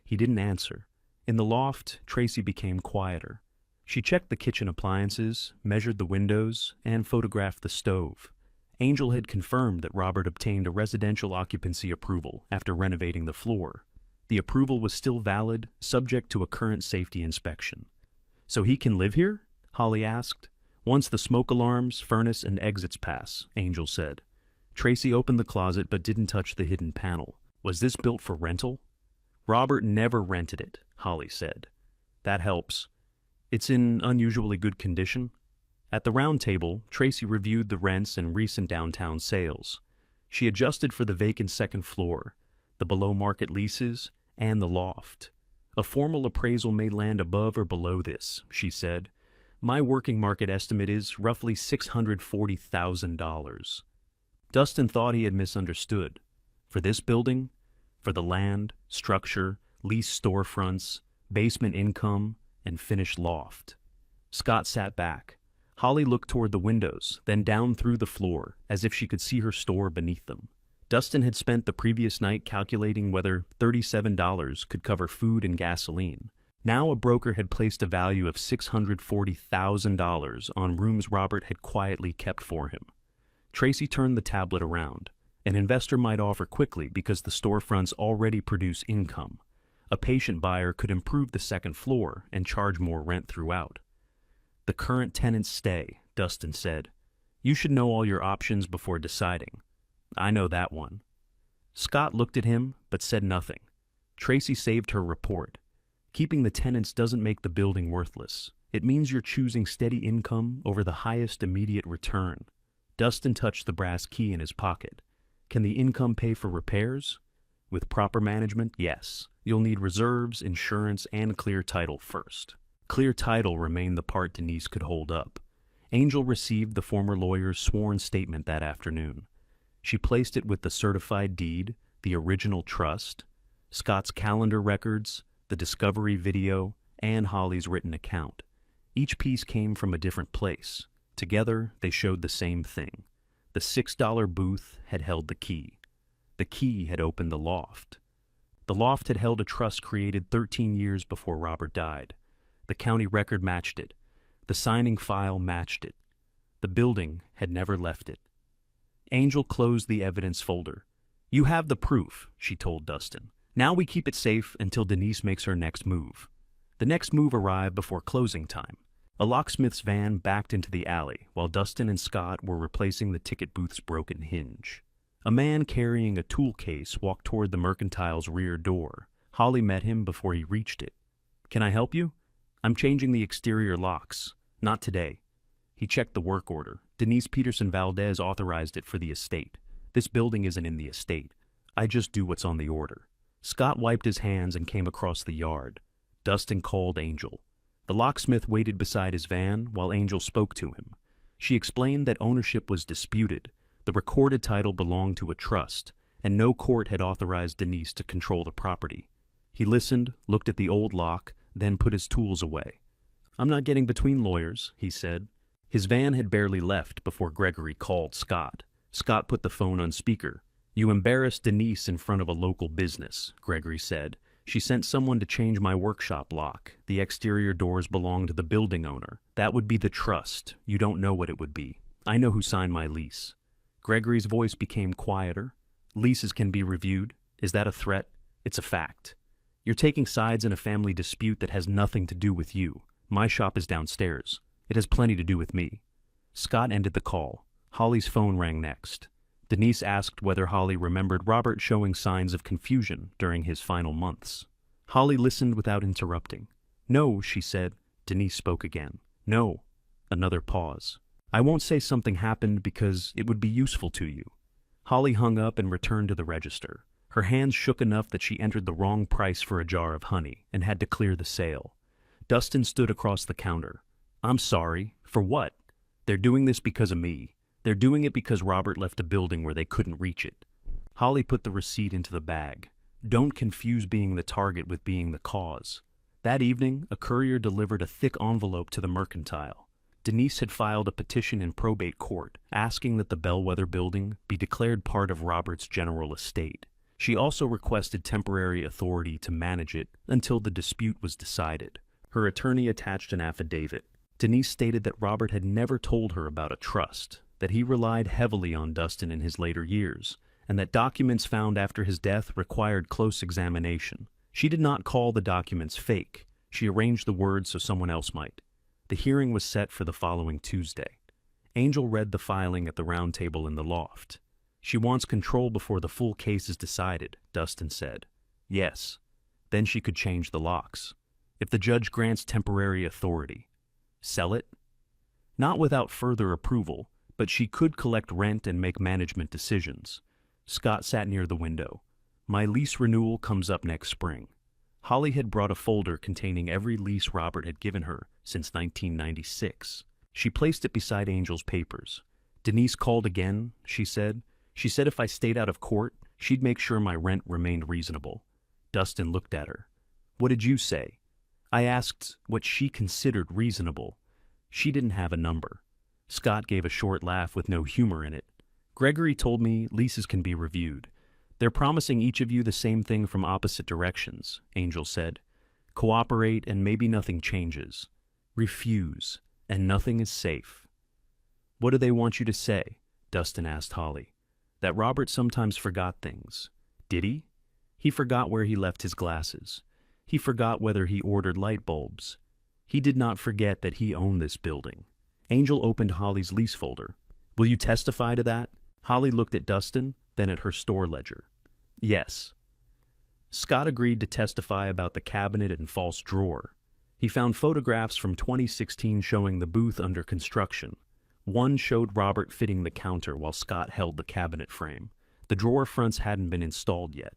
He didn't answer. In the loft, Tracy became quieter. She checked the kitchen appliances, measured the windows, and photographed the stove. Angel had confirmed that Robert obtained a residential occupancy approval after renovating the floor. The approval was still valid, subject to a current safety inspection. "So he can live here?" Holly asked. "Once the smoke alarms, furnace, and exits pass," Angel said. Tracy opened the closet but didn't touch the hidden panel. "Was this built for rental?" "Robert never rented it," Holly said. "That helps. It's in unusually good condition." At the round table, Tracy reviewed the rents and recent downtown sales. She adjusted for the vacant second floor, the below-market leases, and the loft. "A formal appraisal may land above or below this," she said. "My working market estimate is roughly $640,000. Dustin thought he had misunderstood. For this building? For the land, structure, leased storefronts, basement income, and finished loft. Scott sat back. Holly looked toward the windows, then down through the floor, as if she could see her store beneath them. Dustin had spent the previous night calculating whether $37 could cover food and gasoline. Now a broker had placed a value of $640,000 on rooms Robert had quietly kept for him. Tracy turned the tablet around. An investor might offer quickly because the storefronts already produce income. A patient buyer could improve the second floor and charge more rent throughout. The current tenants stay, Dustin said. You should know all your options before deciding. I know that one. Scott looked at him, but said nothing. Tracy saved her report. Keeping the tenants doesn't make the building worthless. It means you're choosing steady income over the highest immediate return. Dustin touched the brass key in his pocket. Can the income pay for repairs? With proper management, yes. You'll need reserves, insurance, and clear title first. Clear title remained the part Denise could hold up. Angel received the former lawyer's sworn statement that afternoon. She placed it with the certified deed, the original trust, Scott's calendar records, the discovery video, and Holly's written account. Each piece came from a different place. Together, they showed the same thing. The $6 booth had held the key. The key had opened the loft. The loft had held a trust created 13 years before Robert died. The county record matched it. The signing file matched it. The building had never left it. Angel closed the evidence folder. You have the proof, she told Dustin. Now we keep it safe until Denise makes her next move. The next move arrived before closing time. A locksmith's van backed into the alley while Dustin and Scott were replacing the ticket booth's broken hinge. A man carrying a tool case walked toward the mercantile's rear door. Holly met him before he reached it. Can I help you? I'm changing the exterior locks. Not today. He checked the work order. Denise Peterson Valdez authorized it for the estate. This building isn't in the estate. I just do what's on the order. Scott wiped his hands and came across the yard. Dustin called Angel. The locksmith waited beside his van while Angel spoke to him. She explained that ownership was disputed. The recorded title belonged to a trust, and no court had authorized Denise to control the property. He listened, looked at the old lock, then put his tools away. I'm not getting between lawyers, he said. His van had barely left before Gregory called Scott. Scott put the phone on speaker. You embarrassed Denise in front of a local business, Gregory said. She sent someone to change my workshop lock. The exterior doors belong to the building owner. That would be the trust. You don't know what it would be. I know who signed my lease. Gregory's voice became quieter. Leases can be reviewed. Is that a threat? It's a fact. You're taking sides in a family dispute that has nothing to do with you. My shop is downstairs. It has plenty to do with me. Scott ended the call. Holly's phone rang next. Denise asked whether Holly remembered Robert showing signs of confusion during his final months. Holly listened without interrupting. No, she said. Denise spoke again. No. Another pause. I won't say something happened because it would be useful to you. Holly hung up and returned to the register. Her hands shook enough that she entered the wrong price for a jar of honey and had to clear the sale. Dustin stood across the counter. I'm sorry. For what? They're doing this because of me. They're doing it because Robert left a building where they couldn't reach it. Holly put the receipt into the bag. Don't confuse being the target with being the cause. That evening, a courier delivered a thick envelope to the mercantile. Denise had filed a petition in probate court asking that the Bellwether building be declared part of Robert's general estate. She also requested temporary authority to manage it until the dispute was decided. Her attorney attached an affidavit. Denise stated that Robert had never told her about a trust, that he relied heavily on Dustin in his later years, and that documents found after his death required close examination. She did not call the documents fake. She arranged the words so someone else might. The hearing was set for the following Tuesday. Angel read the filing at the round table in the loft. She wants control before the full case is decided, Dustin said. Yes. Then she could change the locks. If the judge grants temporary authority. Sell it? Not without further approval, but she could collect rent and make management decisions. Scott sat near the window. My lease renewal comes up next spring. Holly had brought a folder containing every lease Robert had given her since 1996. She placed it beside Angel's papers. Denise called again, she said. She said if I stayed out of court, she'd make sure my rent remained reasonable. Dustin looked at her. What did you say? I asked what she considered reasonable. She didn't have a number. Scott gave a short laugh with no humor in it. Gregory told me leases can be reviewed. They're promising each of you the same thing from opposite directions, Angel said. Cooperate and maybe nothing changes. Refuse, and nothing is safe. What do they want you to say? Dustin asked Holly. That Robert sometimes forgot things. Did he? He forgot where he left his glasses. He forgot whether he ordered light bulbs. He did not forget that he owned this building. Angel opened Holly's lease folder. Will you testify to that? Holly looked at Dustin, then at her store ledger. Yes. Scott agreed to testify about the cabinet and false drawer. He found photographs from 2016 showing the booth under construction. One showed Robert fitting the counter while Scott held the cabinet frame. The drawer fronts hadn't been installed yet.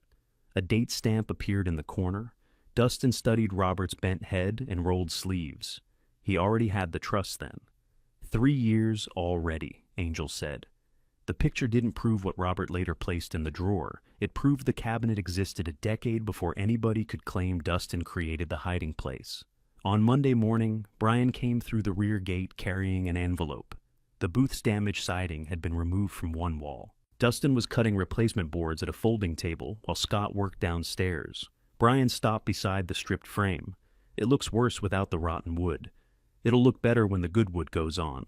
A date stamp appeared in the corner. Dustin studied Robert's bent head and rolled sleeves. He already had the trust then. 3 years already, Angel said. The picture didn't prove what Robert later placed in the drawer. It proved the cabinet existed a decade before anybody could claim Dustin created the hiding place. On Monday morning, Brian came through the rear gate carrying an envelope. The booth's damaged siding had been removed from one wall. Dustin was cutting replacement boards at a folding table while Scott worked downstairs. Brian stopped beside the stripped frame. It looks worse without the rotten wood. It'll look better when the good wood goes on.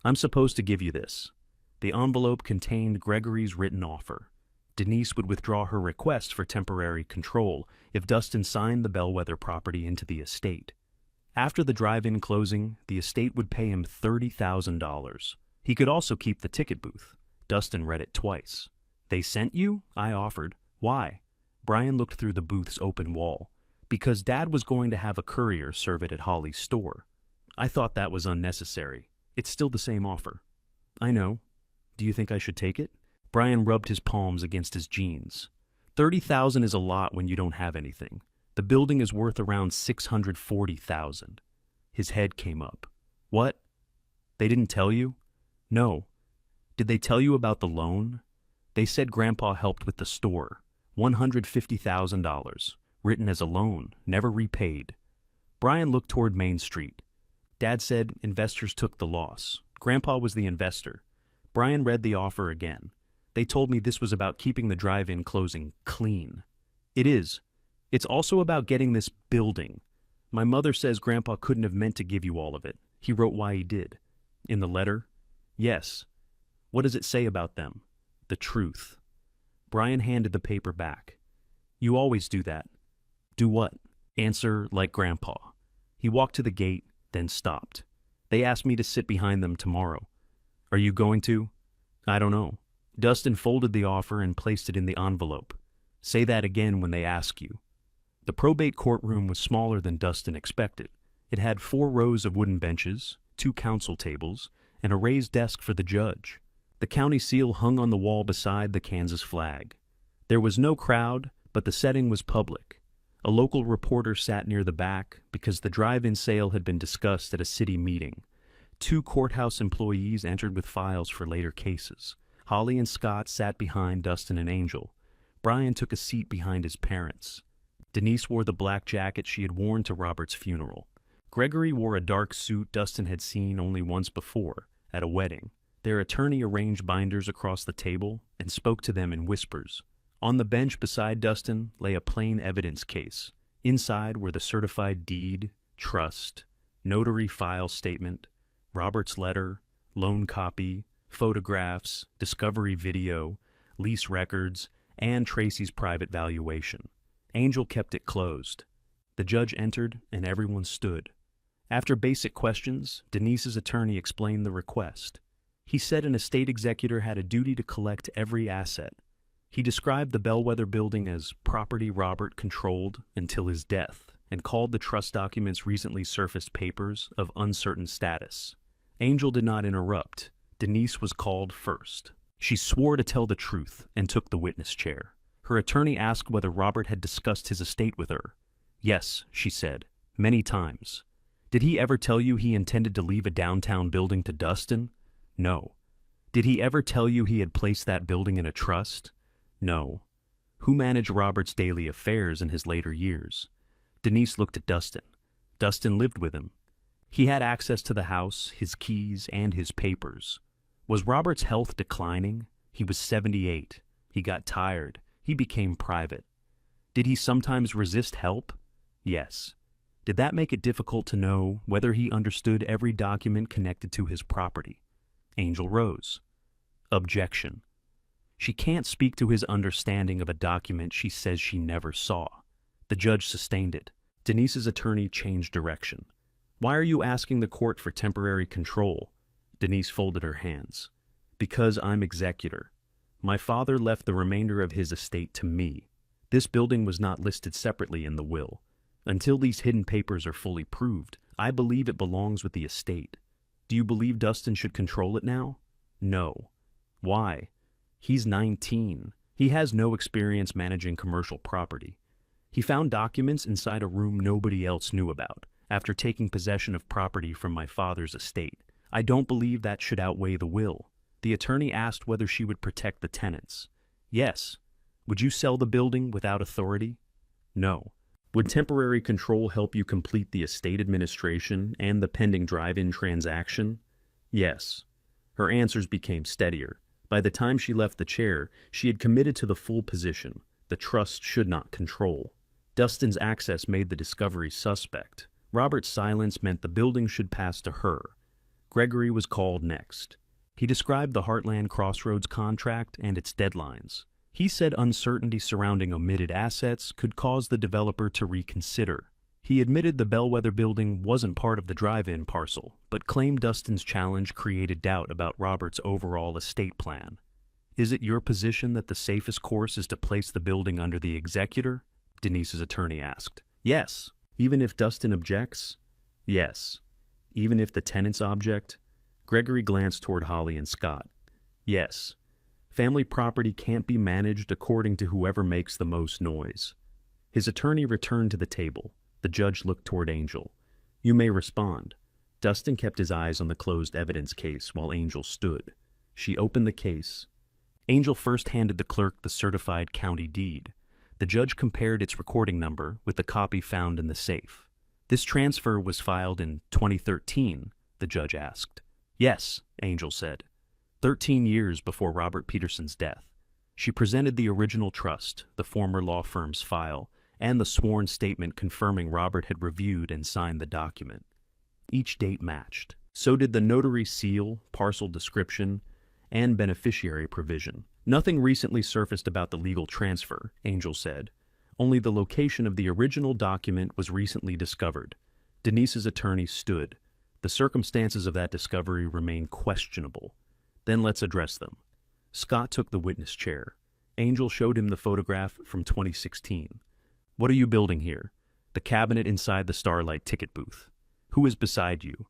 I'm supposed to give you this. The envelope contained Gregory's written offer. Denise would withdraw her request for temporary control if Dustin signed the Bellwether property into the estate. After the drive-in closing, the estate would pay him $30,000. He could also keep the ticket booth. Dustin read it twice. They sent you? I offered. Why? Brian looked through the booth's open wall. Because Dad was going to have a courier serve it at Holly's store. I thought that was unnecessary. It's still the same offer. I know. Do you think I should take it? Brian rubbed his palms against his jeans. $30,000 is a lot when you don't have anything. The building is worth around $640,000. His head came up. What? They didn't tell you? No. Did they tell you about the loan? They said Grandpa helped with the store. $150,000. Written as a loan, never repaid. Brian looked toward Main Street. Dad said investors took the loss. Grandpa was the investor. Brian read the offer again. They told me this was about keeping the drive-in closing clean. It is. It's also about getting this building. My mother says Grandpa couldn't have meant to give you all of it. He wrote why he did. In the letter? Yes. What does it say about them? The truth. Brian handed the paper back. You always do that. Do what? Answer like Grandpa. He walked to the gate, then stopped. They asked me to sit behind them tomorrow. Are you going to? I don't know. Dustin folded the offer and placed it in the envelope. Say that again when they ask you. The probate courtroom was smaller than Dustin expected. It had 4 rows of wooden benches, 2 counsel tables, and a raised desk for the judge. The county seal hung on the wall beside the Kansas flag. There was no crowd, but the setting was public. A local reporter sat near the back because the drive-in sale had been discussed at a city meeting. 2 courthouse employees entered with files for later cases. Holly and Scott sat behind Dustin and Angel. Brian took a seat behind his parents. Denise wore the black jacket she had worn to Robert's funeral. Gregory wore a dark suit Dustin had seen only once before, at a wedding. Their attorney arranged binders across the table and spoke to them in whispers. On the bench beside Dustin lay a plain evidence case. Inside were the certified deed, trust, notary file statement, Robert's letter, loan copy, photographs, discovery video, lease records, and Tracy's private valuation. Angel kept it closed. The judge entered, and everyone stood. After basic questions, Denise's attorney explained the request. He said an estate executor had a duty to collect every asset. He described the Bellwether building as property Robert controlled until his death, and called the trust documents recently surfaced papers of uncertain status. Angel did not interrupt. Denise was called first. She swore to tell the truth and took the witness chair. Her attorney asked whether Robert had discussed his estate with her. Yes, she said, many times. Did he ever tell you he intended to leave a downtown building to Dustin? No. Did he ever tell you he had placed that building in a trust? No. Who managed Robert's daily affairs in his later years? Denise looked at Dustin. Dustin lived with him. He had access to the house, his keys, and his papers. Was Robert's health declining? He was 78. He got tired. He became private. Did he sometimes resist help? Yes. Did that make it difficult to know whether he understood every document connected to his property? Angel rose. Objection. She can't speak to his understanding of a document she says she never saw. The judge sustained it. Denise's attorney changed direction. Why are you asking the court for temporary control? Denise folded her hands. Because I'm executor. My father left the remainder of his estate to me. This building was not listed separately in the will. Until these hidden papers are fully proved, I believe it belongs with the estate. Do you believe Dustin should control it now? No. Why? He's 19. He has no experience managing commercial property. He found documents inside a room nobody else knew about, after taking possession of property from my father's estate. I don't believe that should outweigh the will. The attorney asked whether she would protect the tenants. Yes. Would you sell the building without authority? No. Would temporary control help you complete the estate administration and the pending drive-in transaction? Yes. Her answers became steadier. By the time she left the chair, she had committed to the full position. The trust should not control. Dustin's access made the discovery suspect. Robert's silence meant the building should pass to her. Gregory was called next. He described the Heartland Crossroads contract and its deadlines. He said uncertainty surrounding omitted assets could cause the developer to reconsider. He admitted the Bellwether building wasn't part of the drive-in parcel, but claimed Dustin's challenge created doubt about Robert's overall estate plan. Is it your position that the safest course is to place the building under the executor? Denise's attorney asked. Yes. Even if Dustin objects? Yes. Even if the tenants object? Gregory glanced toward Holly and Scott. Yes. Family property can't be managed according to whoever makes the most noise. His attorney returned to the table. The judge looked toward Angel. You may respond. Dustin kept his eyes on the closed evidence case while Angel stood. She opened the case. Angel first handed the clerk the certified county deed. The judge compared its recording number with the copy found in the safe. This transfer was filed in 2013, the judge asked. Yes, Angel said. 13 years before Robert Peterson's death. She presented the original trust, the former law firm's file, and the sworn statement confirming Robert had reviewed and signed the document. Each date matched. So did the notary seal, parcel description, and beneficiary provision. Nothing recently surfaced about the legal transfer, Angel said. Only the location of the original document was recently discovered. Denise's attorney stood. The circumstances of that discovery remain questionable. Then let's address them. Scott took the witness chair. Angel showed him the photograph from 2016. What are you building here? The cabinet inside the Starlight ticket booth. Who is beside you?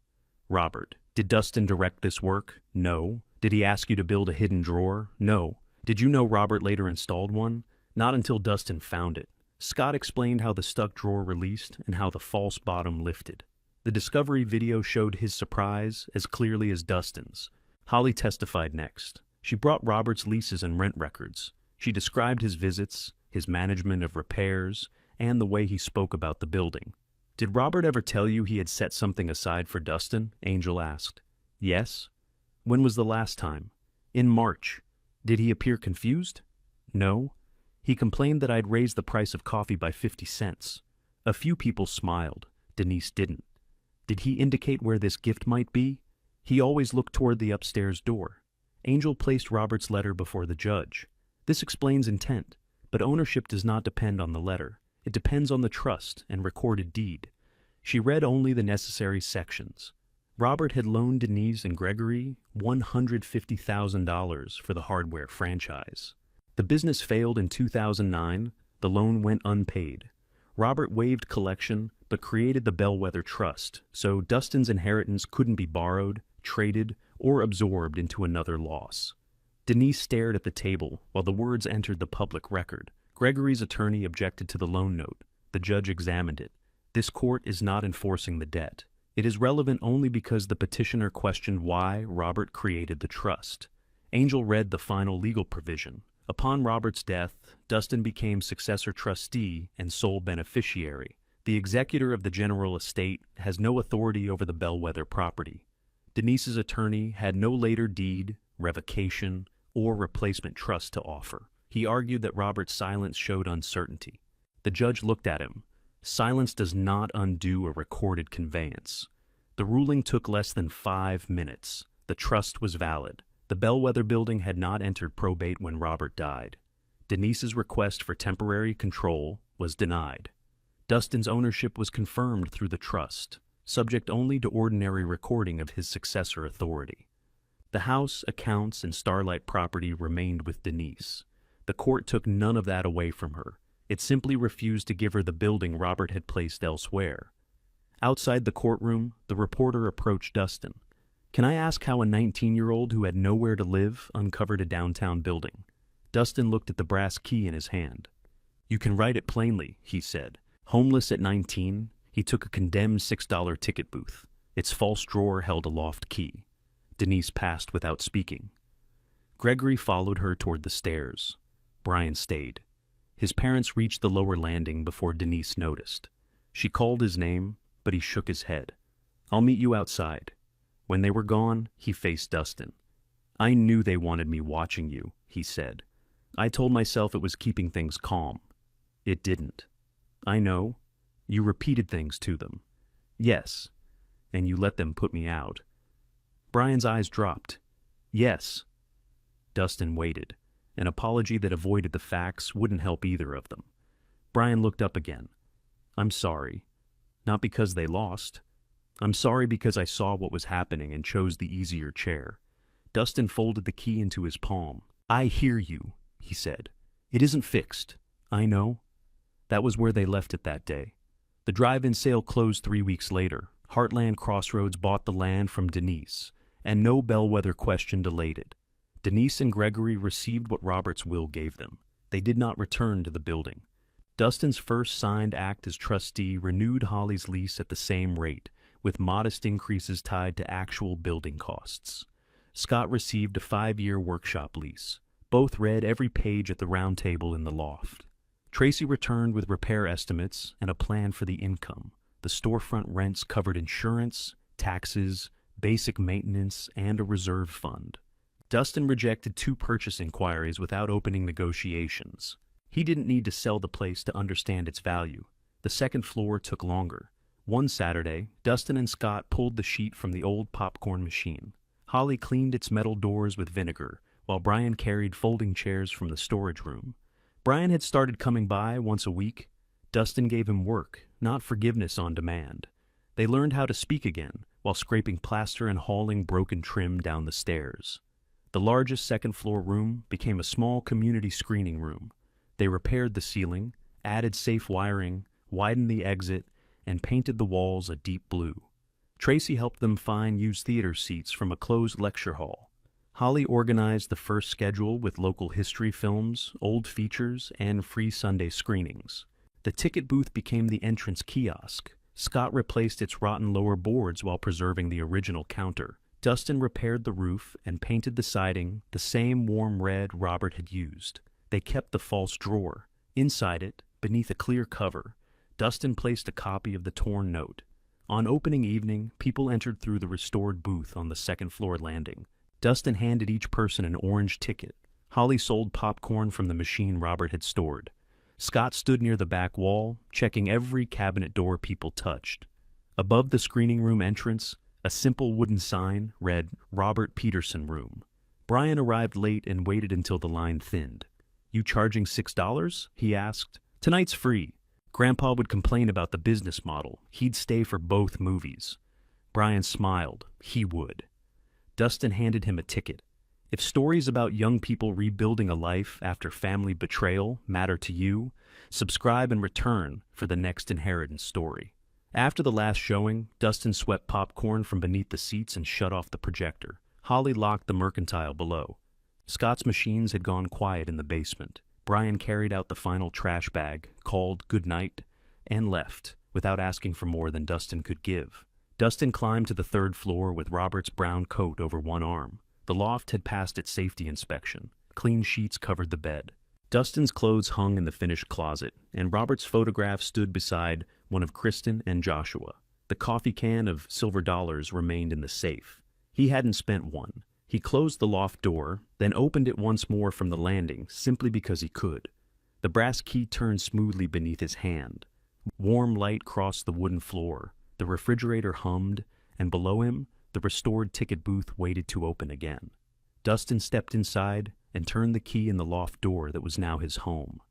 Robert. Did Dustin direct this work? No. Did he ask you to build a hidden drawer? No. Did you know Robert later installed one? Not until Dustin found it. Scott explained how the stuck drawer released and how the false bottom lifted. The discovery video showed his surprise as clearly as Dustin's. Holly testified next. She brought Robert's leases and rent records. She described his visits, his management of repairs, and the way he spoke about the building. Did Robert ever tell you he had set something aside for Dustin? Angel asked. Yes. When was the last time? In March. Did he appear confused? No. He complained that I'd raised the price of coffee by 50 cents. A few people smiled. Denise didn't. Did he indicate where this gift might be? He always looked toward the upstairs door. Angel placed Robert's letter before the judge. This explains intent, but ownership does not depend on the letter. It depends on the trust and recorded deed. She read only the necessary sections. Robert had loaned Denise and Gregory $150,000 for the hardware franchise. The business failed in 2009. The loan went unpaid. Robert waived collection, but created the Bellwether Trust, so Dustin's inheritance couldn't be borrowed, traded, or absorbed into another loss. Denise stared at the table while the words entered the public record. Gregory's attorney objected to the loan note. The judge examined it. This court is not enforcing the debt. It is relevant only because the petitioner questioned why Robert created the trust. Angel read the final legal provision. Upon Robert's death, Dustin became successor trustee and sole beneficiary. The executor of the general estate has no authority over the Bellwether property. Denise's attorney had no later deed, revocation, or replacement trust to offer. He argued that Robert's silence showed uncertainty. The judge looked at him. Silence does not undo a recorded conveyance. The ruling took less than 5 minutes. The trust was valid. The Bellwether building had not entered probate when Robert died. Denise's request for temporary control was denied. Dustin's ownership was confirmed through the trust, subject only to ordinary recording of his successor authority. The house, accounts, and Starlight property remained with Denise. The court took none of that away from her. It simply refused to give her the building Robert had placed elsewhere. Outside the courtroom, the reporter approached Dustin. "Can I ask how a 19-year-old who had nowhere to live uncovered a downtown building?" Dustin looked at the brass key in his hand. "You can write it plainly," he said. Homeless at 19, he took a condemned $6 ticket booth. Its false drawer held a Loft key. Denise passed without speaking. Gregory followed her toward the stairs. Brian stayed. His parents reached the lower landing before Denise noticed. She called his name, but he shook his head. "I'll meet you outside." When they were gone, he faced Dustin. "I knew they wanted me watching you," he said. "I told myself it was keeping things calm. It didn't." "I know. You repeated things to them." "Yes. And you let them put me out." Brian's eyes dropped. "Yes." Dustin waited. An apology that avoided the facts wouldn't help either of them. Brian looked up again. "I'm sorry. Not because they lost. I'm sorry because I saw what was happening and chose the easier chair." Dustin folded the key into his palm. "I hear you," he said. "It isn't fixed. I know." That was where they left it that day. The drive-in sale closed 3 weeks later. Heartland Crossroads bought the land from Denise, and no bellwether question delayed it. Denise and Gregory received what Robert's will gave them. They did not return to the building. Dustin's first signed act as trustee renewed Holly's lease at the same rate, with modest increases tied to actual building costs. Scott received a 5-year workshop lease. Both read every page at the round table in the loft. Tracy returned with repair estimates and a plan for the income. The storefront rents covered insurance, taxes, basic maintenance, and a reserve fund. Dustin rejected 2 purchase inquiries without opening negotiations. He didn't need to sell the place to understand its value. The second floor took longer. One Saturday, Dustin and Scott pulled the sheet from the old popcorn machine. Holly cleaned its metal doors with vinegar, while Brian carried folding chairs from the storage room. Brian had started coming by once a week. Dustin gave him work, not forgiveness on demand. They learned how to speak again, while scraping plaster and hauling broken trim down the stairs. The largest second-floor room became a small community screening room. They repaired the ceiling, added safe wiring, widened the exit, and painted the walls a deep blue. Tracy helped them find used theater seats from a closed lecture hall. Holly organized the first schedule with local history films, old features, and free Sunday screenings. The ticket booth became the entrance kiosk. Scott replaced its rotten lower boards while preserving the original counter. Dustin repaired the roof and painted the siding the same warm red Robert had used. They kept the false drawer. Inside it, beneath a clear cover, Dustin placed a copy of the torn note. On opening evening, people entered through the restored booth on the second-floor landing. Dustin handed each person an orange ticket. Holly sold popcorn from the machine Robert had stored. Scott stood near the back wall, checking every cabinet door people touched. Above the screening room entrance, a simple wooden sign read, "Robert Peterson Room." Brian arrived late and waited until the line thinned. "You charging $6?" he asked. "Tonight's free." Grandpa would complain about the business model. He'd stay for both movies. Brian smiled. He would. Dustin handed him a ticket. If stories about young people rebuilding a life after family betrayal matter to you, subscribe and return for the next inheritance story. After the last showing, Dustin swept popcorn from beneath the seats and shut off the projector. Holly locked the mercantile below. Scott's machines had gone quiet in the basement. Brian carried out the final trash bag, called good night, and left, without asking for more than Dustin could give. Dustin climbed to the 3rd floor with Robert's brown coat over one arm. The loft had passed its safety inspection. Clean sheets covered the bed. Dustin's clothes hung in the finished closet, and Robert's photograph stood beside one of Kristen and Joshua. The coffee can of silver dollars remained in the safe. He hadn't spent one. He closed the loft door, then opened it once more from the landing, simply because he could. The brass key turned smoothly beneath his hand. Warm light crossed the wooden floor, the refrigerator hummed, and below him, the restored ticket booth waited to open again. Dustin stepped inside and turned the key in the loft door that was now his home.